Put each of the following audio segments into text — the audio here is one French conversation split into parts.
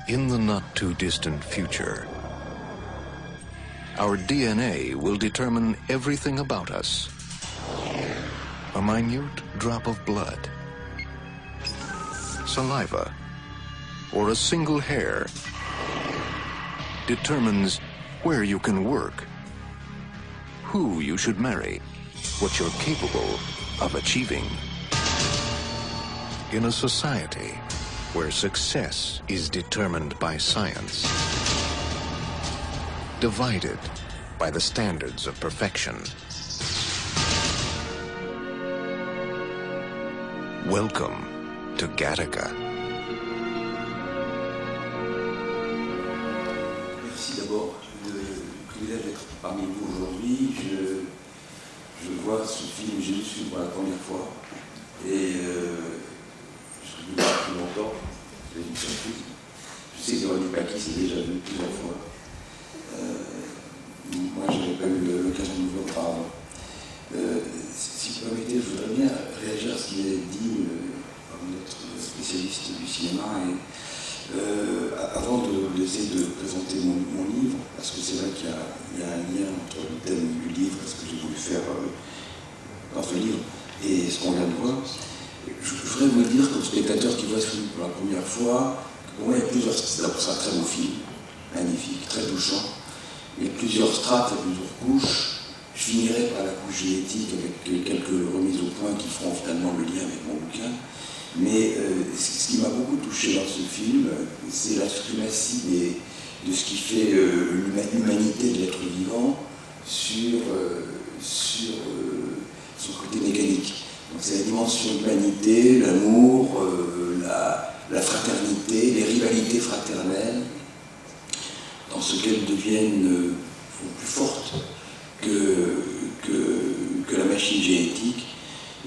In the not-too-distant future, our DNA will determine everything about us. A minute drop of blood, saliva, or a single hair determines where you can work, who you should marry, what you're capable of achieving. In a society where success is determined by science, divided by the standards of perfection. Welcome to Gattaca. Merci d'abord le privilège d'être parmi vous aujourd'hui. Je vois ce film, j'ai vu ce film pour la première fois et je suis venu depuis longtemps. Je sais que Véronique Paki s'est déjà vu plusieurs fois. Moi, je n'avais pas eu l'occasion de vous voir auparavant. Si vous permettez, je voudrais bien réagir à ce qui est dit par notre spécialiste du cinéma. Et, avant d'essayer de présenter mon livre, parce que c'est vrai qu'il y a un lien entre le thème du livre, ce que j'ai voulu faire dans ce livre, et ce qu'on vient de voir, je voudrais vous dire, comme spectateur qui voit ce film pour la première fois, que pour moi, il y a plusieurs. C'est d'abord un très beau film, magnifique, très touchant. Il y a plusieurs strates, il y a plusieurs couches. Je finirai par la couche génétique avec quelques remises au point qui feront finalement le lien avec mon bouquin. Mais ce qui m'a beaucoup touché dans ce film, c'est la suprématie de ce qui fait l'humanité de l'être vivant sur son côté mécanique. Donc c'est la dimension de l'humanité, l'amour, la fraternité, les rivalités fraternelles, dans ce qu'elles deviennent plus fortes que la machine génétique,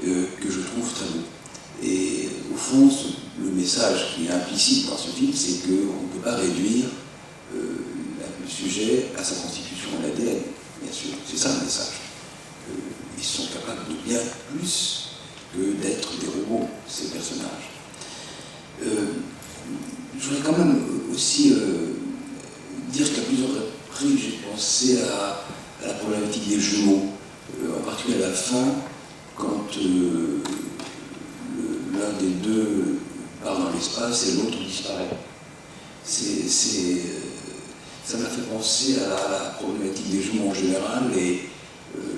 que je trouve très beau. Et au fond, le message qui est implicite dans ce film, c'est qu'on ne peut pas réduire le sujet à sa constitution, à l'ADN, bien sûr. C'est ça le message. Ils sont capables de bien plus que d'être des robots, ces personnages. Je voudrais quand même aussi dire qu'à plusieurs reprises, j'ai pensé à la problématique des jumeaux, en particulier à la fin, quand l'un des deux part dans l'espace et l'autre disparaît. Ça m'a fait penser à la problématique des jumeaux en général et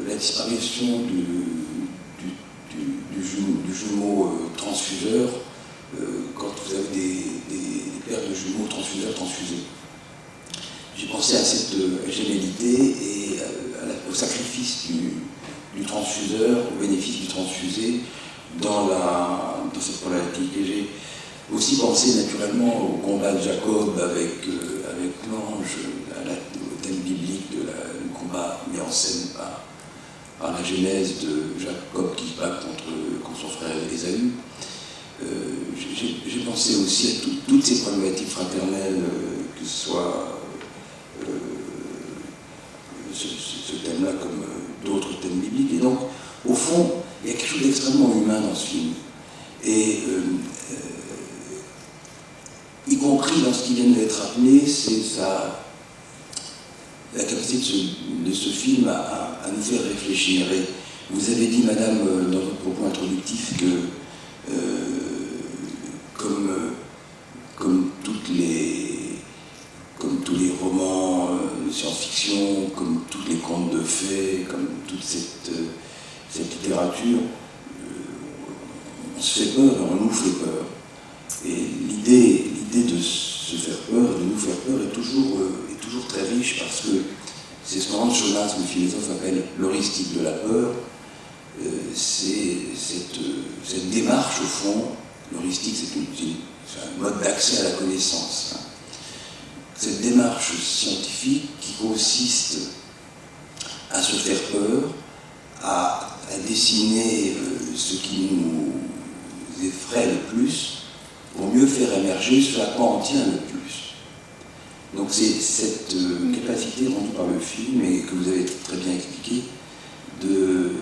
la disparition du jumeau transfuseur quand vous avez des paires de jumeaux transfuseurs transfusés. J'ai pensé à cette gémellité et au sacrifice du transfuseur, au bénéfice du transfusé dans cette problématique. Et j'ai aussi pensé naturellement au combat de Jacob avec l'ange, au thème biblique du combat mis en scène par la genèse de Jacob qui se bat contre son frère Ésaü. J'ai pensé aussi à toutes ces problématiques fraternelles, que ce soit ce thème-là comme d'autres thèmes bibliques. Et donc, au fond, il y a quelque chose d'extrêmement humain dans ce film. Et y compris dans ce qui vient d'être appelé, c'est la capacité de ce film à nous faire réfléchir. Et vous avez dit, madame, dans votre propos introductif, que comme tous les romans de science-fiction, comme tous les contes de fées, comme toute cette littérature, on se fait peur, on nous fait peur. Et l'idée de se faire peur, de nous faire peur, est toujours très riche parce que c'est ce que Hans Jonas, le philosophe, appelle l'heuristique de la peur. C'est cette démarche, au fond, l'heuristique, c'est un mode d'accès à la connaissance. Cette démarche scientifique qui consiste à se faire peur, à dessiner ce qui nous effraie le plus, pour mieux faire émerger ce à quoi on tient le plus. Donc c'est cette capacité rendue par le film, et que vous avez très bien expliqué, de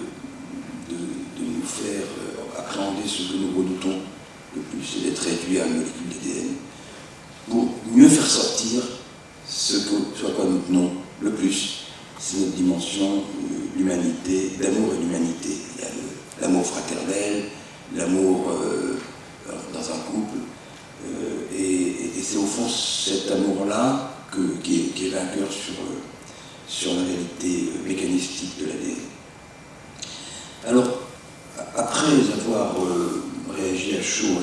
nous faire appréhender ce que nous redoutons le plus, c'est d'être réduit à une molécule d'ADN, pour mieux ressortir ce à quoi nous tenons le plus. C'est notre dimension d'humanité, d'amour et d'humanité. Il y a l'amour fraternel, l'amour dans un couple, et c'est au fond cet amour-là qui est vainqueur sur la réalité mécanistique de l'ADN. Alors, après avoir réagi à chaud à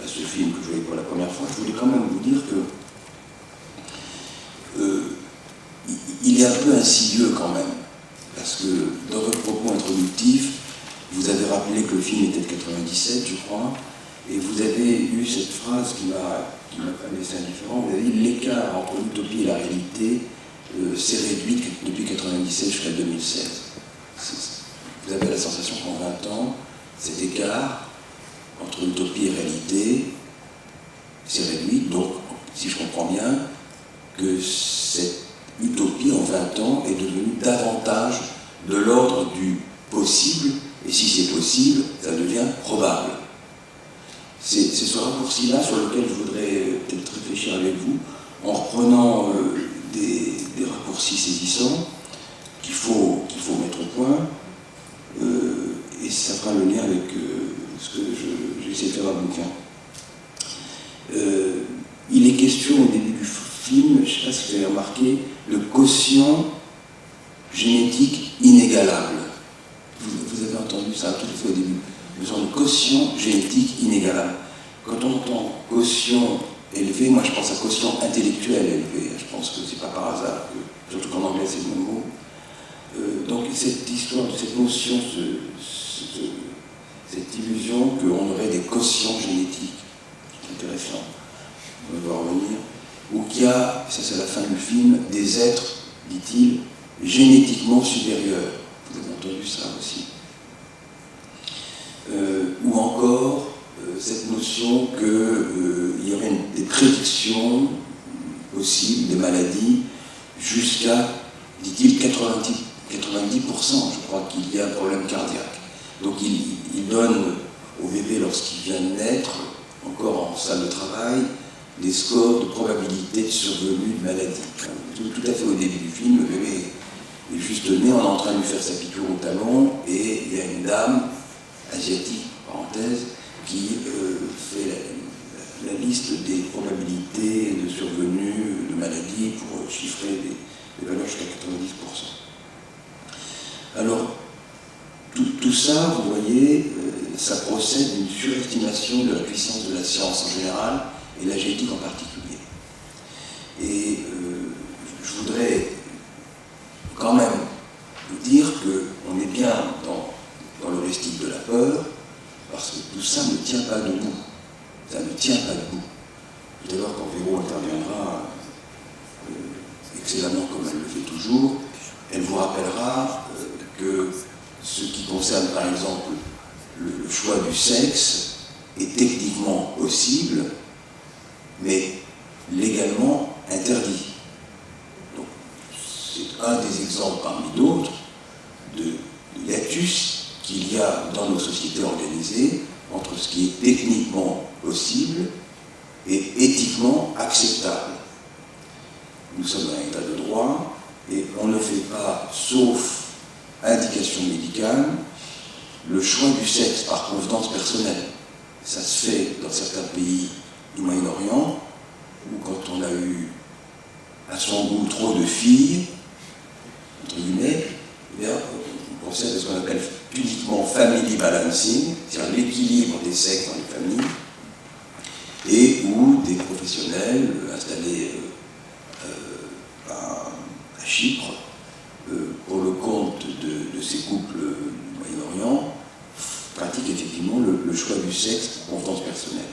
ce film que je voyais pour la première fois, je voulais quand même vous dire que il est un peu insidieux quand même, parce que dans votre propos introductif, vous avez rappelé que le film était de 97, je crois, et vous avez eu cette phrase qui m'a pas laissé indifférent. Vous avez dit: l'écart entre l'utopie et la réalité s'est réduit depuis 97 jusqu'à 2016. Vous avez la sensation qu'en 20 ans, cet écart entre utopie et réalité s'est réduit. Donc, si je comprends bien, que cette utopie en 20 ans est devenue davantage de l'ordre du possible, et si c'est possible, ça devient probable. C'est ce raccourci-là sur lequel je voudrais peut-être réfléchir avec vous, en reprenant des raccourcis saisissants qu'il faut mettre au point, et ça fera le lien avec ce que j'ai essayé de faire dans le bouquin. Il est question au début du film, je ne sais pas si vous avez remarqué, le quotient génétique inégalable. Vous avez entendu ça tout à fait au début. Nous avons le quotient génétique inégalable. Quand on entend quotient élevé, moi je pense à quotient intellectuel élevé. Je pense que c'est pas par hasard, surtout qu'en anglais c'est le même mot. Donc cette histoire, cette notion, cette illusion qu'on aurait des quotients génétiques, c'est intéressant, on va revenir, ou qu'il y a, ça c'est la fin du film, des êtres, dit-il, génétiquement supérieurs. Vous avez entendu ça aussi. Ou encore cette notion qu'il y aurait des prédictions possibles, des maladies, jusqu'à, dit-il, 90%, je crois qu'il y a un problème cardiaque. Donc il donne au bébé, lorsqu'il vient de naître, encore en salle de travail, des scores de probabilité de survenue de maladie. Tout à fait au début du film, le bébé est juste né, on est en train de lui faire sa piqûre au talon, et il y a une dame asiatique, parenthèse, qui fait la liste des probabilités de survenue de maladies pour chiffrer des valeurs jusqu'à 90%. Alors, tout ça, vous voyez, ça procède d'une surestimation de la puissance de la science en général et la génétique en particulier. Et je voudrais quand même vous dire qu'on est bien dans l'heuristique de la peur, parce que tout ça ne tient pas debout. Ça ne tient pas debout. Tout à l'heure, quand Véro interviendra, excellemment comme elle le fait toujours, elle vous rappellera que ce qui concerne par exemple le choix du sexe est techniquement possible, mais légalement interdit. Donc, c'est un des exemples parmi d'autres de hiatus qu'il y a dans nos sociétés organisées entre ce qui est techniquement possible et éthiquement acceptable. Nous sommes dans un état de droit et on ne fait pas, sauf indication médicale, le choix du sexe par convenance personnelle. Ça se fait dans certains pays du Moyen-Orient où quand on a eu à son goût trop de filles, entre guillemets, eh bien, on procède à ce qu'on appelle pudiquement family balancing, c'est-à-dire l'équilibre des sexes dans les familles, et où des professionnels installés à Chypre, pour le compte de ces couples du Moyen-Orient, pratiquent effectivement le choix du sexe en convenance personnelle.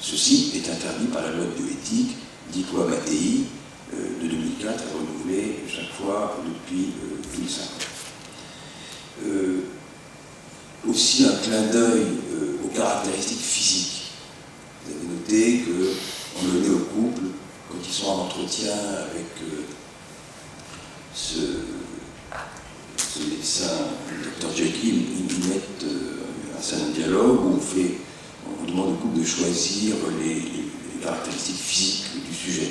Ceci est interdit par la loi de bioéthique, dite loi Mattei, de 2004, et renouvelée chaque fois depuis 2005 ans. Aussi un clin d'œil aux caractéristiques physiques. Vous avez noté qu'on le met au couple quand ils sont en entretien avec ce médecin, le Dr Jekyll, ils mettent un certain dialogue où on demande au couple de choisir les caractéristiques physiques du sujet.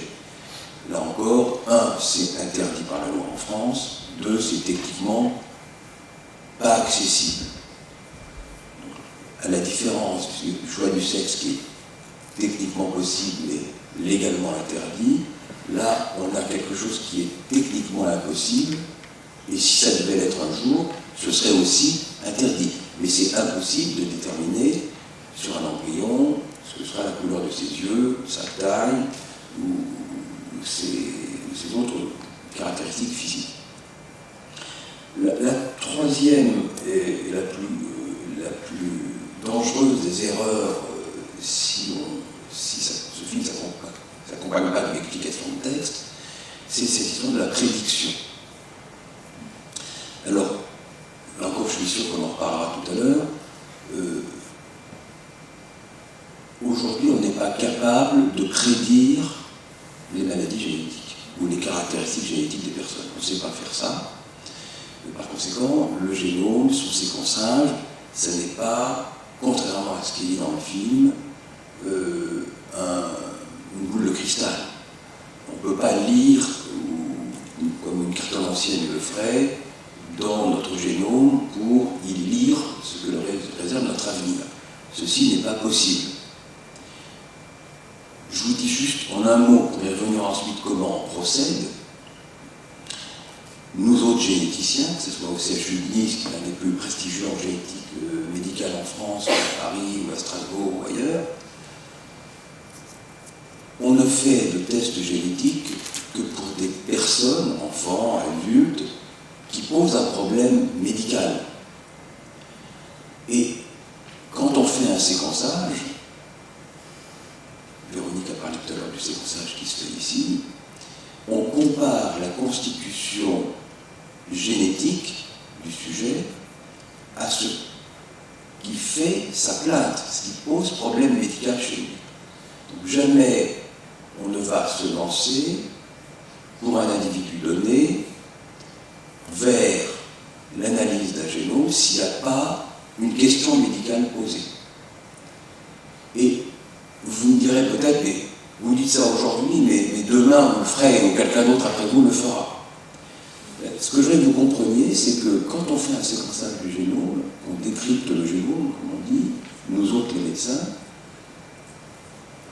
Là encore, un, c'est interdit par la loi en France, deux, c'est techniquement pas accessible. À la différence du choix du sexe qui est techniquement possible mais légalement interdit, là on a quelque chose qui est techniquement impossible, et si ça devait l'être un jour, ce serait aussi interdit. Mais c'est impossible de déterminer sur un embryon ce que sera la couleur de ses yeux, sa taille ou ses autres caractéristiques physiques. La troisième et la plus dangereuse des erreurs, si ce film ne s'accompagne pas d'une explication de texte, c'est cette histoire de la prédiction. Alors, là encore, je suis sûr qu'on en reparlera tout à l'heure. Aujourd'hui, on n'est pas capable de prédire les maladies génétiques ou les caractéristiques génétiques des personnes. On ne sait pas faire ça. Par conséquent, le génome, son séquençage, ce n'est pas, contrairement à ce qui est dit dans le film, une boule de cristal. On ne peut pas lire, comme une cartomancienne le ferait, dans notre génome pour y lire ce que réserve notre avenir. Ceci n'est pas possible. Je vous dis juste en un mot, pour y revenir ensuite comment on procède. Nous autres généticiens, que ce soit au CHU de Nice, qui est l'un des plus prestigieux en génétique médicale en France, à Paris ou à Strasbourg ou ailleurs, on ne fait de tests génétiques que pour des personnes, enfants, adultes, qui posent un problème médical. Et quand on fait un séquençage, Véronique a parlé tout à l'heure du séquençage qui se fait ici, on compare la constitution génétique du sujet à ce qui fait sa plainte, ce qui pose problème médical chez lui. Donc jamais on ne va se lancer pour un individu donné vers l'analyse d'un génome s'il n'y a pas une question médicale posée. Et vous me direz peut-être, mais vous dites ça aujourd'hui, mais demain vous le ferez ou quelqu'un d'autre après vous le fera. Ce que je veux que vous compreniez, c'est que quand on fait un séquençage du génome, on décrypte le génome, comme on dit, nous autres les médecins,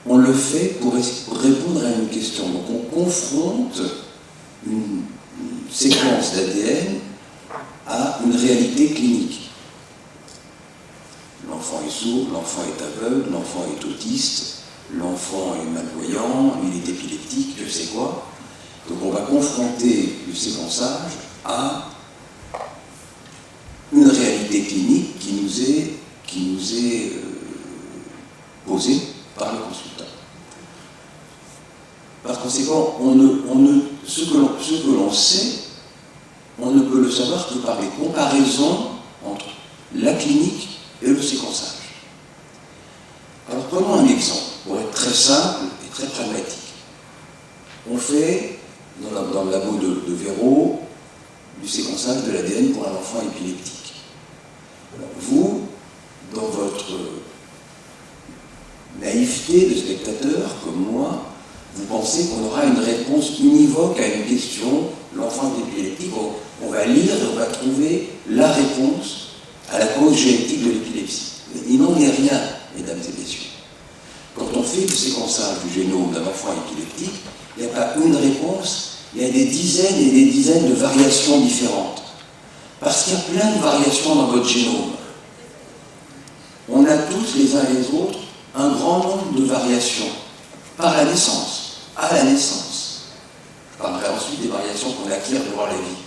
on le fait pour répondre à une question. Donc on confronte une séquence d'ADN à une réalité clinique. L'enfant est sourd, l'enfant est aveugle, l'enfant est autiste, l'enfant est malvoyant, il est épileptique, je sais quoi. Donc on va confronter le séquençage à une réalité clinique qui nous est posée par le consultant. Par conséquent, ce que l'on sait, on ne peut le savoir que par les comparaisons entre la clinique et le séquençage. Alors prenons un exemple, pour être très simple et très pragmatique. On fait, dans le labo de Véro, du séquençage de l'ADN pour un enfant épileptique. Alors vous, dans votre naïveté de spectateur, comme moi, vous pensez qu'on aura une réponse univoque à une question, l'enfant est épileptique, on va lire et on va trouver la réponse à la cause génétique de l'épilepsie. Il n'en est rien, mesdames et messieurs. Quand on fait le séquençage du génome d'un enfant épileptique, il n'y a pas une réponse, il y a des dizaines et des dizaines de variations différentes. Parce qu'il y a plein de variations dans votre génome. On a tous, les uns et les autres, un grand nombre de variations, par la naissance, à la naissance. Je parlerai ensuite des variations qu'on acquiert durant la vie.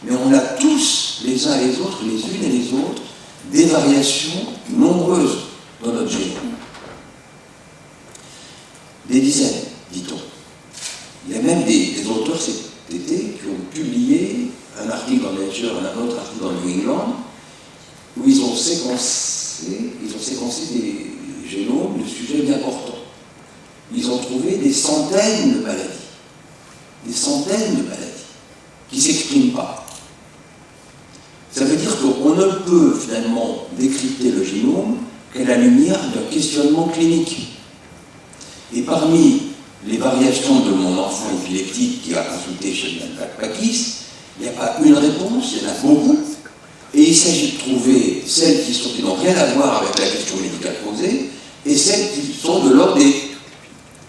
Mais on a tous, les uns et les autres, les unes et les autres, des variations nombreuses dans notre génome. Des dizaines, dit-on. Il y a même des auteurs cet été qui ont publié un article dans Nature et un autre article dans New England, où ils ont séquencé des génomes de sujets bien portants. Ils ont trouvé des centaines de maladies. Des centaines de maladies qui ne s'expriment pas. Ça veut dire qu'on ne peut finalement décrypter le génome qu'à la lumière d'un questionnement clinique. Et parmi les variations de mon enfant épileptique qui a consulté chez le Pakis, il n'y a pas une réponse, il y en a beaucoup. Et il s'agit de trouver celles qui n'ont rien à voir avec la question médicale posée et celles qui sont de l'ordre des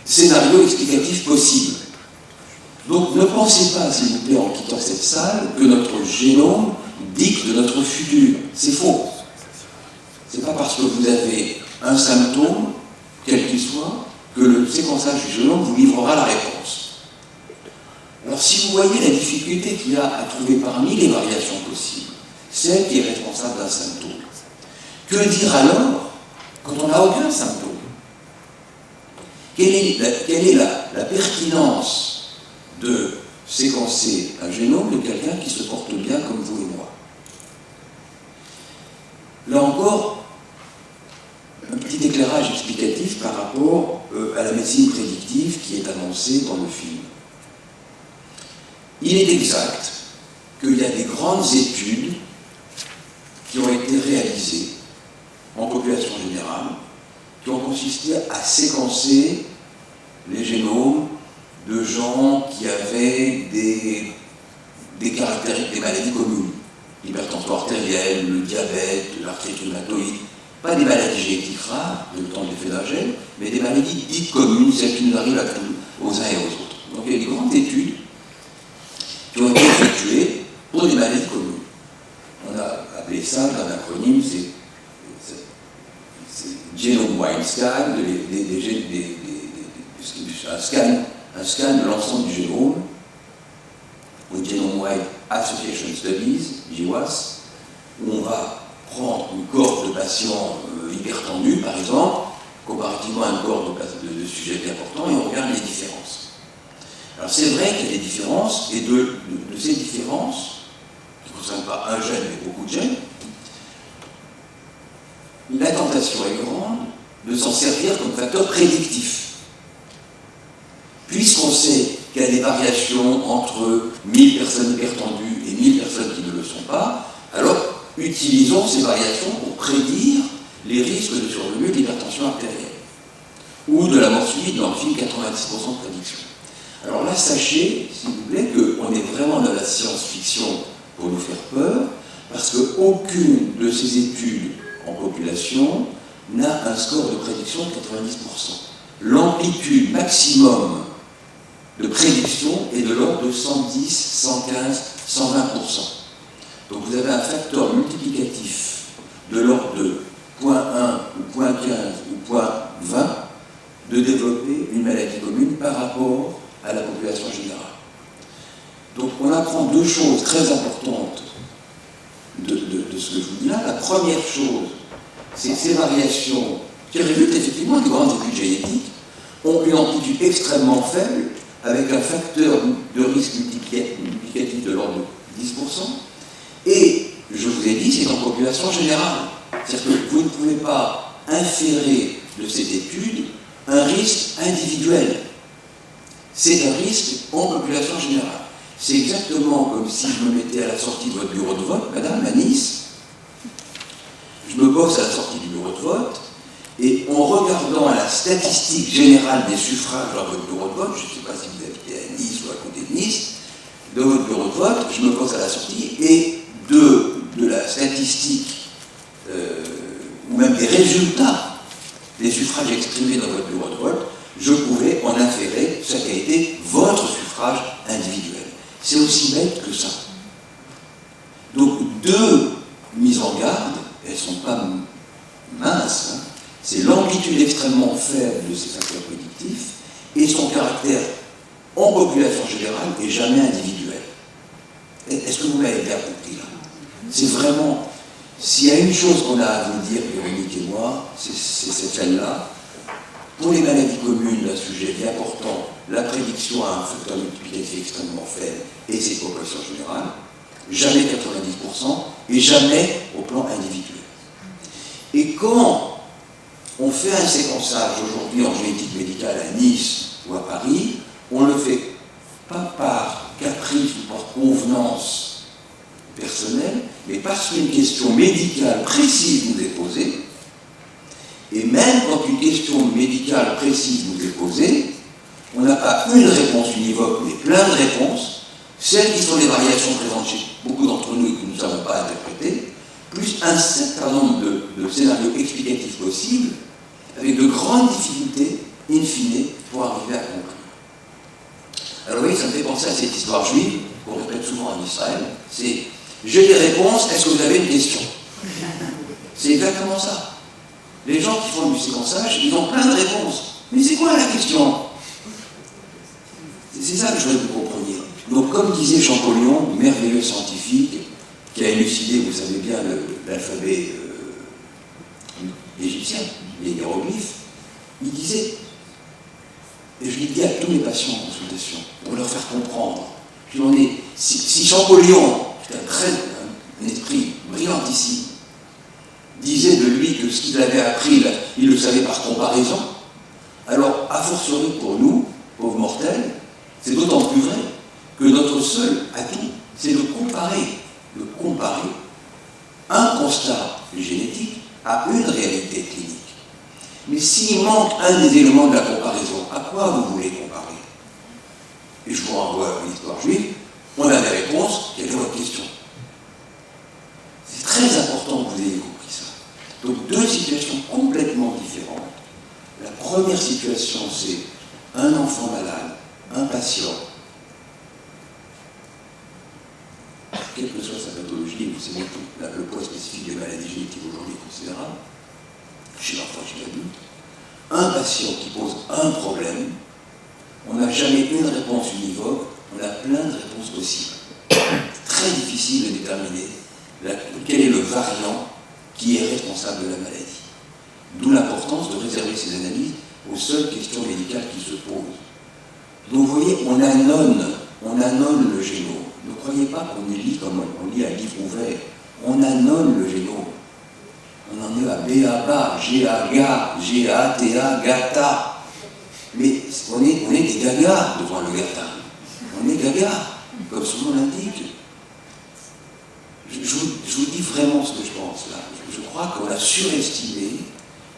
scénarios explicatifs possibles. Donc ne pensez pas, s'il vous plaît, en quittant cette salle, que notre génome dicte de notre futur. C'est faux. C'est pas parce que vous avez un symptôme, quel qu'il soit, que le séquençage du génome vous livrera la réponse. Alors si vous voyez la difficulté qu'il y a à trouver parmi les variations possibles, celle qui est responsable d'un symptôme. Que dire alors quand on n'a aucun symptôme? Quelle est la pertinence de séquencer un génome de quelqu'un qui se porte bien comme vous et moi? Là encore, un petit éclairage explicatif par rapport à la médecine prédictive qui est annoncée dans le film. Il est exact qu'il y a des grandes études qui ont été réalisées en population générale, qui ont consisté à séquencer les génomes de gens qui avaient des caractéristiques des maladies communes, l'hypertension artérielle, le diabète, l'arthrite rhumatoïde, pas des maladies génétiques rares, de temps de l'effet d'un gène, mais des maladies dites communes, celles qui nous arrivent à tous, aux uns et aux autres. Donc il y a des grandes études qui ont été effectuées pour des maladies communes. On a appelé ça, un acronyme, c'est Genome-Wide Scan, un scan de l'ensemble du génome, ou Genome-Wide Association Studies, GWAS, où on va prendre une cohorte de patients hypertendus, par exemple, comparativement à une cohorte de sujets importants, et on regarde les différences. Alors c'est vrai qu'il y a des différences, et de ces différences, qui ne concernent pas un gène, mais beaucoup de gènes, la tentation est grande de s'en servir comme facteur prédictif. Puisqu'on sait qu'il y a des variations entre 1000 personnes hypertendues et 1000 personnes qui ne le sont pas, alors utilisons ces variations pour prédire les risques de survenue de l'hypertension artérielle ou de la mort subite dans le film 90% de prédiction. Alors là, sachez, s'il vous plaît, qu'on est vraiment dans la science-fiction pour nous faire peur, parce qu'aucune de ces études en population n'a un score de prédiction de 90%. L'amplitude maximum de prédiction est de l'ordre de 110, 115, 120%. Donc vous avez un facteur multiplicatif de l'ordre de 0,1 ou 0,15 ou 0,20 de développer une maladie commune par rapport à la population générale. Donc on apprend deux choses très importantes de ce que je vous dis là. La première chose, c'est que ces variations, qui résultent effectivement des grandes études génétiques, ont une amplitude extrêmement faible, avec un facteur de risque multiplicatif de l'ordre de 10%. Et, je vous ai dit, c'est en population générale. C'est-à-dire que vous ne pouvez pas inférer de cette étude un risque individuel. C'est un risque en population générale. C'est exactement comme si je me mettais à la sortie de votre bureau de vote, madame, à Nice. Je me pose à la sortie du bureau de vote, et en regardant à la statistique générale des suffrages dans votre bureau de vote, je ne sais pas si vous habitez à Nice ou à côté de Nice, de votre bureau de vote, je me pose à la sortie, et de la statistique, ou même des résultats des suffrages exprimés dans votre bureau de vote, je pouvais en inférer ce qui a été votre suffrage individuel. C'est aussi bête que ça. Donc, deux mises en garde, elles ne sont pas minces, hein. C'est l'amplitude extrêmement faible de ces facteurs prédictifs et son caractère en population générale et jamais individuel. Est-ce que vous m'avez bien compris là? C'est vraiment, s'il y a une chose qu'on a à vous dire, Véronique et moi, c'est celle-là. Pour les maladies communes, un sujet bien important, la prédiction a un facteur multiplicatif extrêmement faible et c'est population générale, jamais 90% et jamais au plan individuel. Et quand on fait un séquençage aujourd'hui en génétique médicale à Nice ou à Paris, on ne le fait pas par caprice ou par convenance personnelle, mais parce qu'une question médicale précise nous est posée. Et même quand une question médicale précise nous est posée, on n'a pas une réponse univoque, mais plein de réponses, celles qui sont les variations présentes chez beaucoup d'entre nous et que nous ne savons pas interpréter, plus un certain nombre de scénarios explicatifs possibles, avec de grandes difficultés, in fine, pour arriver à conclure. Alors oui, ça me fait penser à cette histoire juive, qu'on répète souvent en Israël, c'est « j'ai des réponses, est-ce que vous avez une question ?» C'est exactement ça. Les gens qui font du séquençage, ils ont plein de réponses. Mais c'est quoi la question? C'est ça que je voudrais que vous compreniez. Donc, comme disait Champollion, merveilleux scientifique, qui a élucidé, vous savez bien, l'alphabet égyptien, les hiéroglyphes, il disait, et je l'ai dit à tous mes patients en consultation, pour leur faire comprendre, je lui ai dit, si Champollion, c'était un esprit brillantissime, disait de lui que ce qu'il avait appris, il le savait par comparaison, alors, a fortiori pour nous, pauvres mortels, c'est d'autant plus vrai que notre seul atout, c'est de comparer un constat génétique à une réalité clinique. Mais s'il manque un des éléments de la comparaison, à quoi vous voulez comparer? Et je vous renvoie à l'histoire juive, on a des réponses, quelle est votre question? C'est très important que vous ayez compris ça. Donc deux situations complètement différentes. La première situation, c'est un enfant malade, un patient, quelle que soit sa pathologie, vous savez que le poids spécifique des maladies génétiques aujourd'hui est considérable, chez l'enfant et chez l'adulte, un patient qui pose un problème, on n'a jamais une réponse univoque, on a plein de réponses possibles. Très difficile de déterminer quel est le variant qui est responsable de la maladie. D'où l'importance de réserver ces analyses aux seules questions médicales qui se posent. Donc vous voyez, on annonce le génome. Ne croyez pas qu'on y lit comme on lit un livre ouvert. On annonce le génome. On en est à B-A-B-A, G-A-G-A, G-A-T-A, GATA. Mais on est des gagas devant le GATA. On est gagas, comme son nom l'indique. Je vous dis vraiment ce que je pense là. Je crois qu'on a surestimé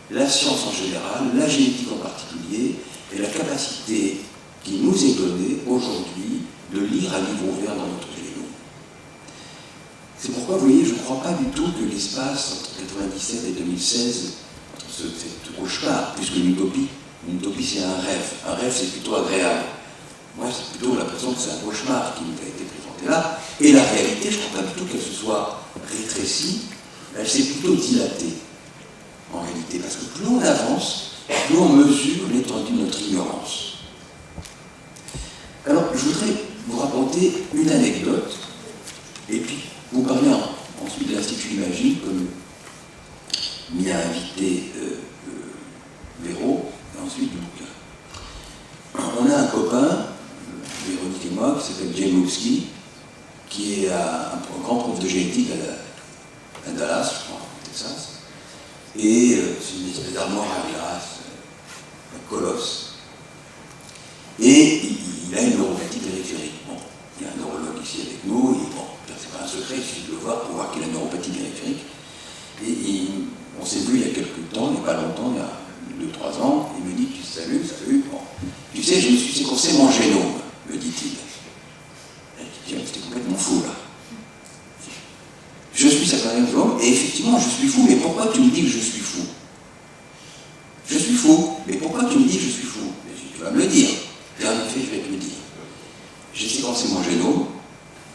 la science en général, la génétique en particulier, et la capacité qui nous est donnée aujourd'hui de lire un livre ouvert dans notre génome. C'est pourquoi, vous voyez, je ne crois pas du tout que l'espace entre 1997 et 2016, ce cauchemar, plus qu'une utopie, c'est un rêve. Un rêve, c'est plutôt agréable. Moi, c'est plutôt l'impression que c'est un cauchemar qui nous a été présenté là. Et la réalité, je ne crois pas du tout qu'elle se soit rétrécie, elle s'est plutôt dilatée, en réalité. Parce que plus on avance, plus on mesure l'étendue de notre ignorance. Alors, je voudrais vous raconter une anecdote, et puis vous parler ensuite de l'Institut Imagine, comme m'y a invité Véro, et ensuite du bouquin. On a un copain, Véronique et moi, qui s'appelle Jaimowski, qui est un grand prof de génétique à Dallas, je crois, au Texas, et c'est une espèce d'armoire à glace, un colosse, et il a une neuropathie périphérique. Bon, il y a un neurologue ici avec nous, et bon, c'est pas un secret, il suffit de le voir pour voir qu'il a une neuropathie périphérique. Et on s'est vu il y a quelques temps, il n'y a pas longtemps, il y a 2-3 ans, il me dit, salut, bon, tu sais, je me suis séquencé mon génome, me dit-il. C'était complètement fou, là. Je suis séquencé mon génome, et effectivement, je suis fou, mais pourquoi tu me dis que je suis fou? Je suis fou, mais pourquoi tu me dis que je suis fou? Tu vas me le dire. Et en effet, je vais te le dire. J'ai séquencé mon génome,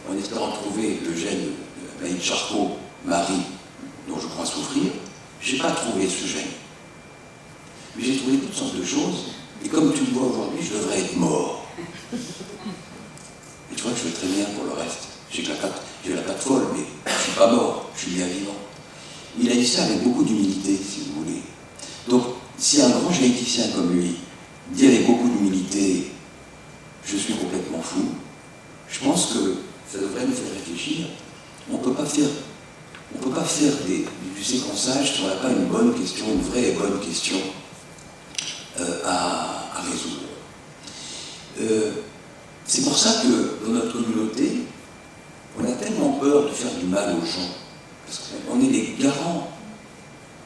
en espérant trouver le gène de Maïd Charcot, Marie, dont je crois souffrir. Je n'ai pas trouvé ce gène. Mais j'ai trouvé toutes sortes de choses, et comme tu le vois aujourd'hui, je devrais être mort. Et tu vois que je vais très bien pour le reste. J'ai la patte folle, mais je ne suis pas mort, je suis bien vivant. Il a dit ça avec beaucoup d'humilité, si vous voulez. Donc, si un grand généticien comme lui dit avec beaucoup d'humilité « je suis complètement fou », je pense que ça devrait nous faire réfléchir. On ne peut pas faire du séquençage si on n'a pas une bonne question, une vraie et bonne question à résoudre. C'est pour ça que dans notre communauté, on a tellement peur de faire du mal aux gens, parce qu'on est les garants.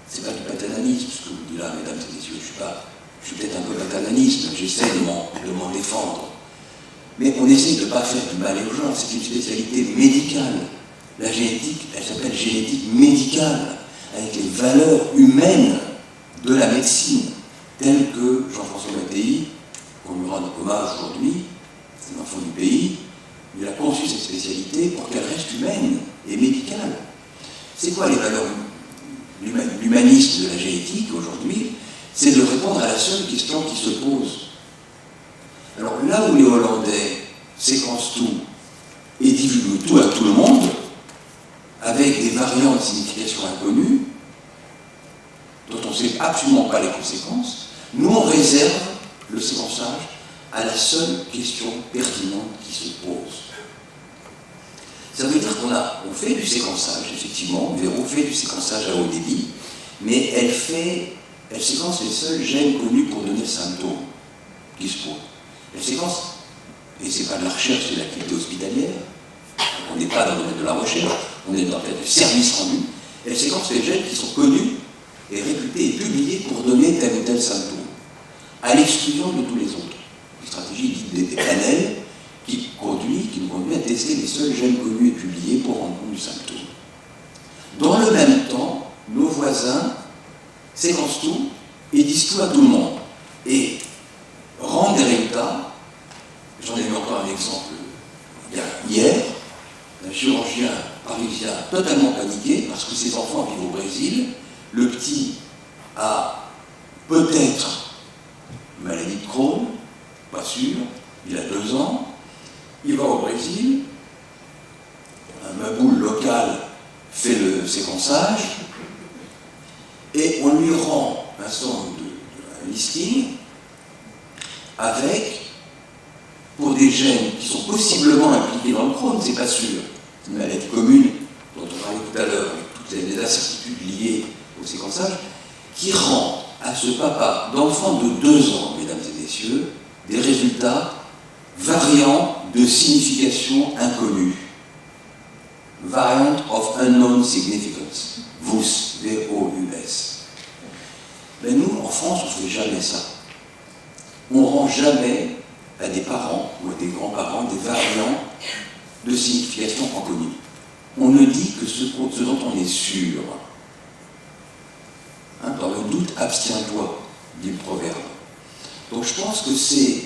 C'est pas du paternalisme, ce que vous dites là, mesdames et messieurs, je je suis peut-être un peu catalaniste, j'essaie de m'en défendre. Mais on essaie de ne pas faire du mal aux gens, c'est une spécialité médicale. La génétique, elle s'appelle génétique médicale, avec les valeurs humaines de la médecine, telles que Jean-François Mattei, qu'on lui rend hommage aujourd'hui, c'est l'enfant du pays, il a conçu cette spécialité pour qu'elle reste humaine et médicale. C'est quoi les valeurs l'humanisme de la génétique aujourd'hui? C'est de répondre à la seule question qui se pose. Alors là où les Hollandais séquencent tout et divulguent tout à tout le monde, avec des variants de signification inconnues, dont on ne sait absolument pas les conséquences, nous on réserve le séquençage à la seule question pertinente qui se pose. Ça veut dire qu'on fait du séquençage, effectivement, Véro fait du séquençage à haut débit, mais elle séquence les seuls gènes connus pour donner le symptôme qui se pose. Elle séquence, et c'est pas de la recherche, c'est de l'activité hospitalière, on n'est pas dans le domaine de la recherche, on est dans le domaine du service rendu, elle séquence les gènes qui sont connus et réputés et publiés pour donner tel ou tel symptôme, à l'exclusion de tous les autres. Une stratégie dite des panels qui nous conduit à tester les seuls gènes connus et publiés pour rendre compte du symptôme. Dans le même temps, nos voisins séquencent tout et disent tout à tout le monde. Et rendent des résultats. J'en ai eu encore un exemple hier, un chirurgien parisien totalement paniqué parce que ses enfants vivent au Brésil. Le petit a peut-être une maladie de Crohn, pas sûr, il a 2 ans, il va au Brésil, un maboule local fait le séquençage, et on lui rend un certain un listing avec, pour des gènes qui sont possiblement impliqués dans le Crohn, c'est pas sûr, c'est une maladie commune dont on parlait tout à l'heure, avec toutes les incertitudes liées au séquençage, qui rend à ce papa d'enfant de 2 ans, mesdames et messieurs, des résultats variants de signification inconnue. Variant of unknown significance. VUS, V-O-U-S. Mais nous, en France, on ne fait jamais ça. On ne rend jamais à des parents ou à des grands-parents des variants de signification inconnue. On ne dit que ce dont on est sûr. Hein, dans le doute, abstiens-toi, dit le proverbe. Donc je pense que c'est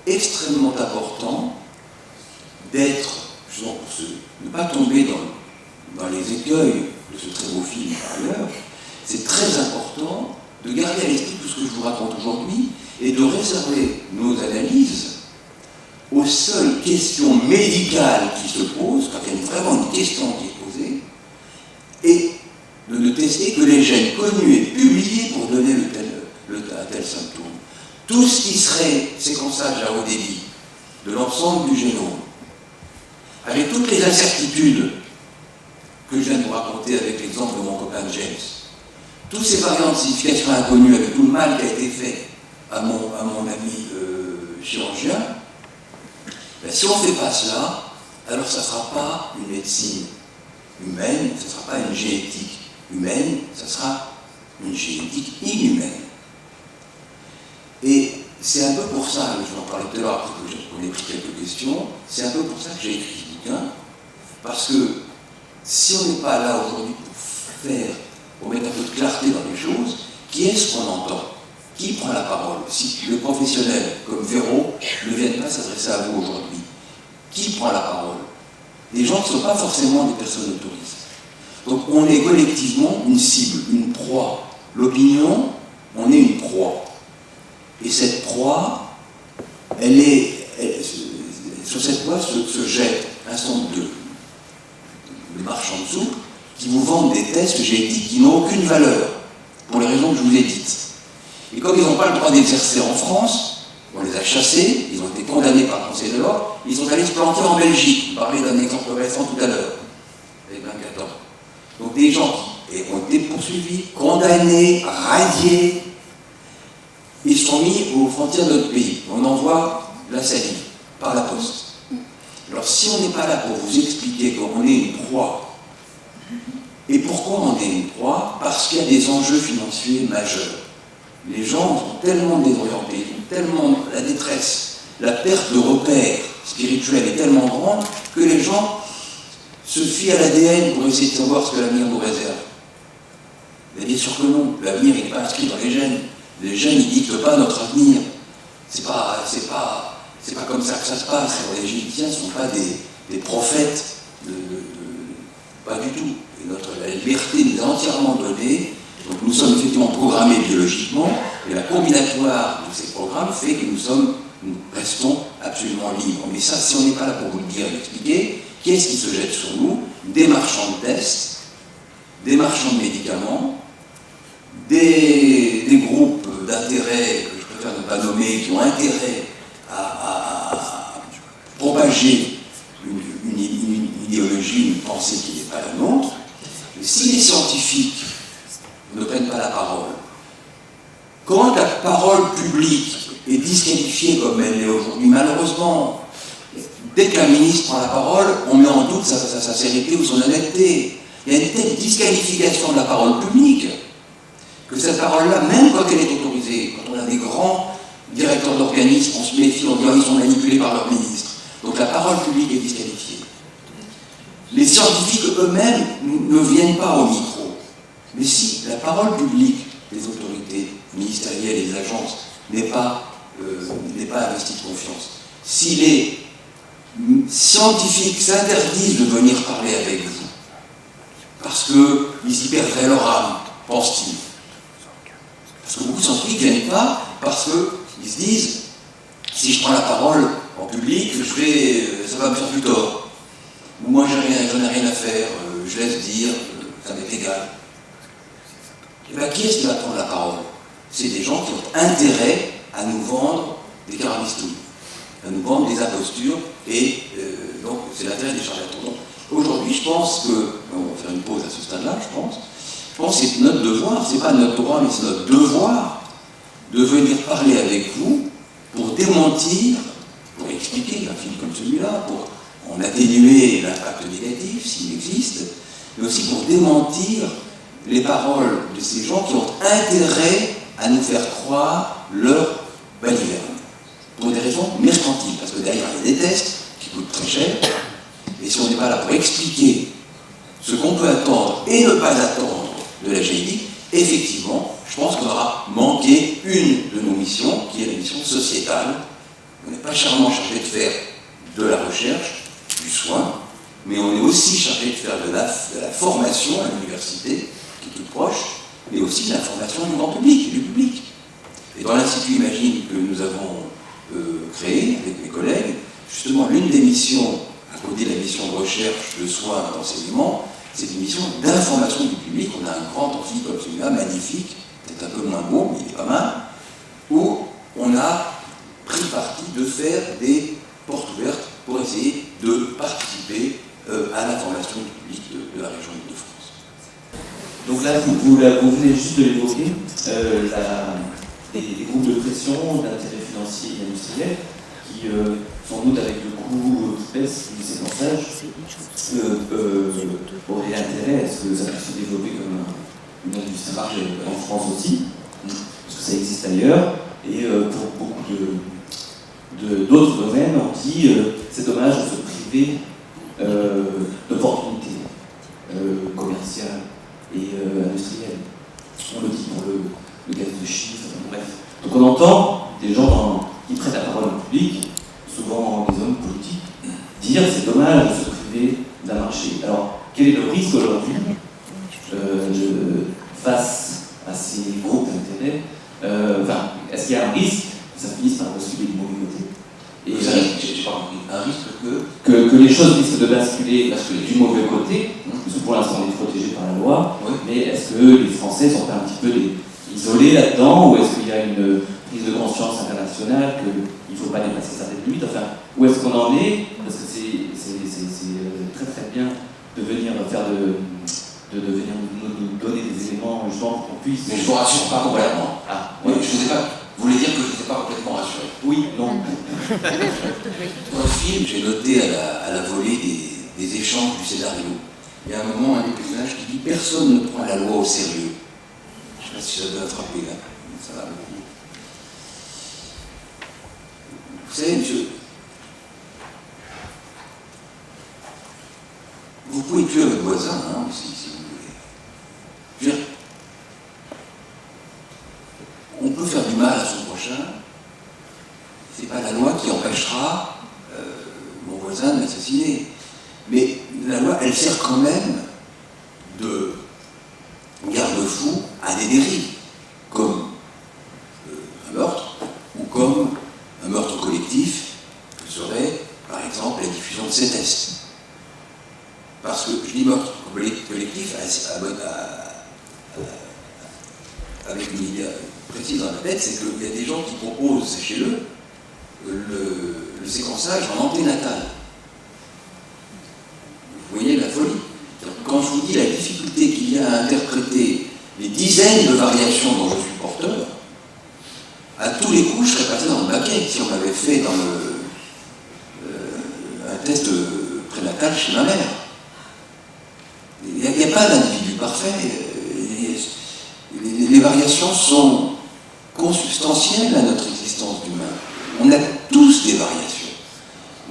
extrêmement important d'être, justement pour ne pas tomber dans les écueils de ce très beau film par ailleurs, c'est très important de garder à l'esprit tout ce que je vous raconte aujourd'hui et de réserver nos analyses aux seules questions médicales qui se posent, quand il y a vraiment une question qui est posée, et de ne tester que les gènes connus et publiés pour donner un tel symptôme. Tout ce qui serait séquençage à haut débit de l'ensemble du génome, avec toutes les incertitudes que je viens de vous raconter avec l'exemple de mon copain James, toutes ces variantes de signification inconnues, avec tout le mal qui a été fait à mon ami chirurgien, ben, si on ne fait pas cela, alors ça ne sera pas une médecine humaine, ça ne sera pas une génétique humaine, ça sera une génétique inhumaine. Et c'est un peu pour ça, je vais en parler tout à l'heure après qu'on ait pris quelques questions, c'est un peu pour ça que j'ai écrit ce bouquin, parce que si on n'est pas là aujourd'hui pour mettre un peu de clarté dans les choses, qui est-ce qu'on entend? Qui prend la parole? Si le professionnel, comme Véro, ne viennent pas s'adresser à vous aujourd'hui, qui prend la parole? Des gens qui ne sont pas forcément des personnes autorisées. Donc on est collectivement une cible, une proie. L'opinion, on est une proie. Et cette proie, sur cette proie se jette un certain nombre de marchands de soupe qui vous vendent des tests génétiques qui n'ont aucune valeur, pour les raisons que je vous ai dites. Et comme ils n'ont pas le droit d'exercer en France, on les a chassés, ils ont été condamnés par le Conseil de l'Ordre, ils sont allés se planter en Belgique. Vous parlez d'un exemple récent tout à l'heure, avec 24 ans. Donc des gens qui ont été poursuivis, condamnés, radiés, ils sont mis aux frontières de notre pays. On envoie la salive par la poste. Alors si on n'est pas là pour vous expliquer qu'on est une proie, et pourquoi on est une proie? Parce qu'il y a des enjeux financiers majeurs. Les gens sont tellement désorientés, ils ont tellement la détresse, la perte de repères spirituels est tellement grande que les gens se fient à l'ADN pour essayer de savoir ce que l'avenir nous réserve. Mais bien sûr que non, l'avenir n'est pas inscrit dans les gènes. Les gènes ne dictent pas notre avenir. C'est pas comme ça que ça se passe. Les Égyptiens ne sont pas des prophètes, pas du tout. Et la liberté nous est entièrement donnée. Donc nous sommes effectivement programmés biologiquement, et la combinatoire de ces programmes fait que nous restons absolument libres. Mais ça, si on n'est pas là pour vous le dire et l'expliquer, qu'est-ce qui se jette sur nous? Des marchands de tests, des marchands de médicaments, des groupes d'intérêt, que je préfère ne pas nommer, qui ont intérêt à propager une idéologie, une pensée qui n'est pas la nôtre. Et si les scientifiques ne prennent pas la parole, quand la parole publique est disqualifiée comme elle l'est aujourd'hui, malheureusement, dès qu'un ministre prend la parole, on met en doute sa sincérité ou son honnêteté. Il y a une telle disqualification de la parole publique que cette parole-là, même quand elle est autorisée, quand on a des grands directeurs d'organismes, on se méfie, on dit qu'ils sont manipulés par leur ministre. Donc la parole publique est disqualifiée. Les scientifiques eux-mêmes ne viennent pas au micro. Mais si la parole publique des autorités ministérielles et des agences n'est pas investie de confiance, si les scientifiques s'interdisent de venir parler avec vous, parce qu'ils y perdraient leur âme, pense-t-il. Parce que beaucoup de scientifiques ne viennent pas parce qu'ils se disent, si je prends la parole en public, ça va me faire du tort. Moi, j'en ai rien à faire, je laisse dire, ça m'est égal. Et bien, qui est-ce qui va prendre la parole? C'est des gens qui ont intérêt à nous vendre des carabistouilles, à nous vendre des impostures, et donc c'est l'intérêt des charlatans. Donc, aujourd'hui, je pense que, on va faire une pause à ce stade-là, je pense que c'est notre devoir, c'est pas notre droit, mais c'est notre devoir de venir parler avec vous pour démentir, pour expliquer un film comme celui-là, pour en atténuer l'impact négatif s'il existe, mais aussi pour démentir les paroles de ces gens qui ont intérêt à nous faire croire leur baliverne, pour des raisons mercantiles, parce que derrière il y a des tests qui coûtent très cher, et si on n'est pas là pour expliquer ce qu'on peut attendre et ne pas attendre de la GID, effectivement, je pense qu'on aura manqué une de nos missions, qui est la mission sociétale. On n'est pas charmant chargé de faire de la recherche, du soin, mais on est aussi chargé de faire de la formation à l'université, qui est toute proche, mais aussi de la formation du grand public, du public. Et dans l'Institut Imagine que nous avons créé avec mes collègues, justement l'une des missions, à côté de la mission de recherche, de soins, d'enseignement, c'est une mission d'information du public. On a un grand amphi comme celui-là, magnifique, peut-être un peu moins beau, mais il est pas mal, où on a pris parti de faire des portes ouvertes pour essayer de participer à l'information du public de la région Île-de-France. Donc là, vous venez juste de l'évoquer, des groupes de pression, d'intérêts financiers et industriels, qui, sans doute avec le coût qui baisse du séquençage, auraient intérêt à ce que ça puisse se développer comme une industrie en France aussi, parce que ça existe ailleurs, et pour beaucoup d'autres domaines, on dit c'est dommage de se priver d'opportunités commerciales et industrielles. On le dit pour le gaz de schiste, bref. Donc on entend des gens qui prennent la parole en public, souvent des hommes politiques, dire c'est dommage de se priver d'un marché. Alors quel est le risque aujourd'hui face à ces groupes d'intérêt? Est-ce qu'il y a un risque que ça finisse par basculer du mauvais côté? Et j'ai pas compris. Un risque que les choses risquent de basculer du mauvais côté, parce que pour l'instant on est protégé par la loi, oui. Mais est-ce que les Français sont un petit peu isolés là-dedans, ou est-ce qu'il y a une prise de conscience internationale qu'il ne faut pas dépasser certaines limites? Enfin, où est-ce qu'on en est? Parce que c'est très très bien de venir faire venir nous donner des éléments justement pour qu'on puisse. Mais je vous rassure pas complètement. Ah, oui, je ne sais pas. Vous voulez dire que je n'étais pas complètement rassuré? Oui, non. Dans le film, j'ai noté à la volée des échanges du scénario. Il y a un moment, un des personnages qui dit « Personne ne prend la loi au sérieux ». Je ne sais pas si ça doit frapper là. ça va beaucoup. Vous savez, monsieur, vous pouvez tuer votre voisin, hein, si vous voulez. Je veux dire, on peut faire du mal à son prochain, c'est pas la loi qui empêchera mon voisin de l'assassiner. Mais la loi, elle sert quand même de garde-fou à des dérives, comme un meurtre, ou comme un meurtre collectif, que serait, par exemple, la diffusion de ces tests. Parce que je dis meurtre collectif avec une idée précise dans la tête, c'est qu'il y a des gens qui proposent chez eux le séquençage en anténatal. Vous voyez la folie. Quand je vous dis la difficulté qu'il y a à interpréter les dizaines de variations dont je suis porteur, à tous les coups, je serais passé dans le baquet si on m'avait fait dans un test prénatal chez ma mère. Il n'y a pas d'individu parfait. Les variations sont consubstantielles à notre existence d'humain. On a tous des variations.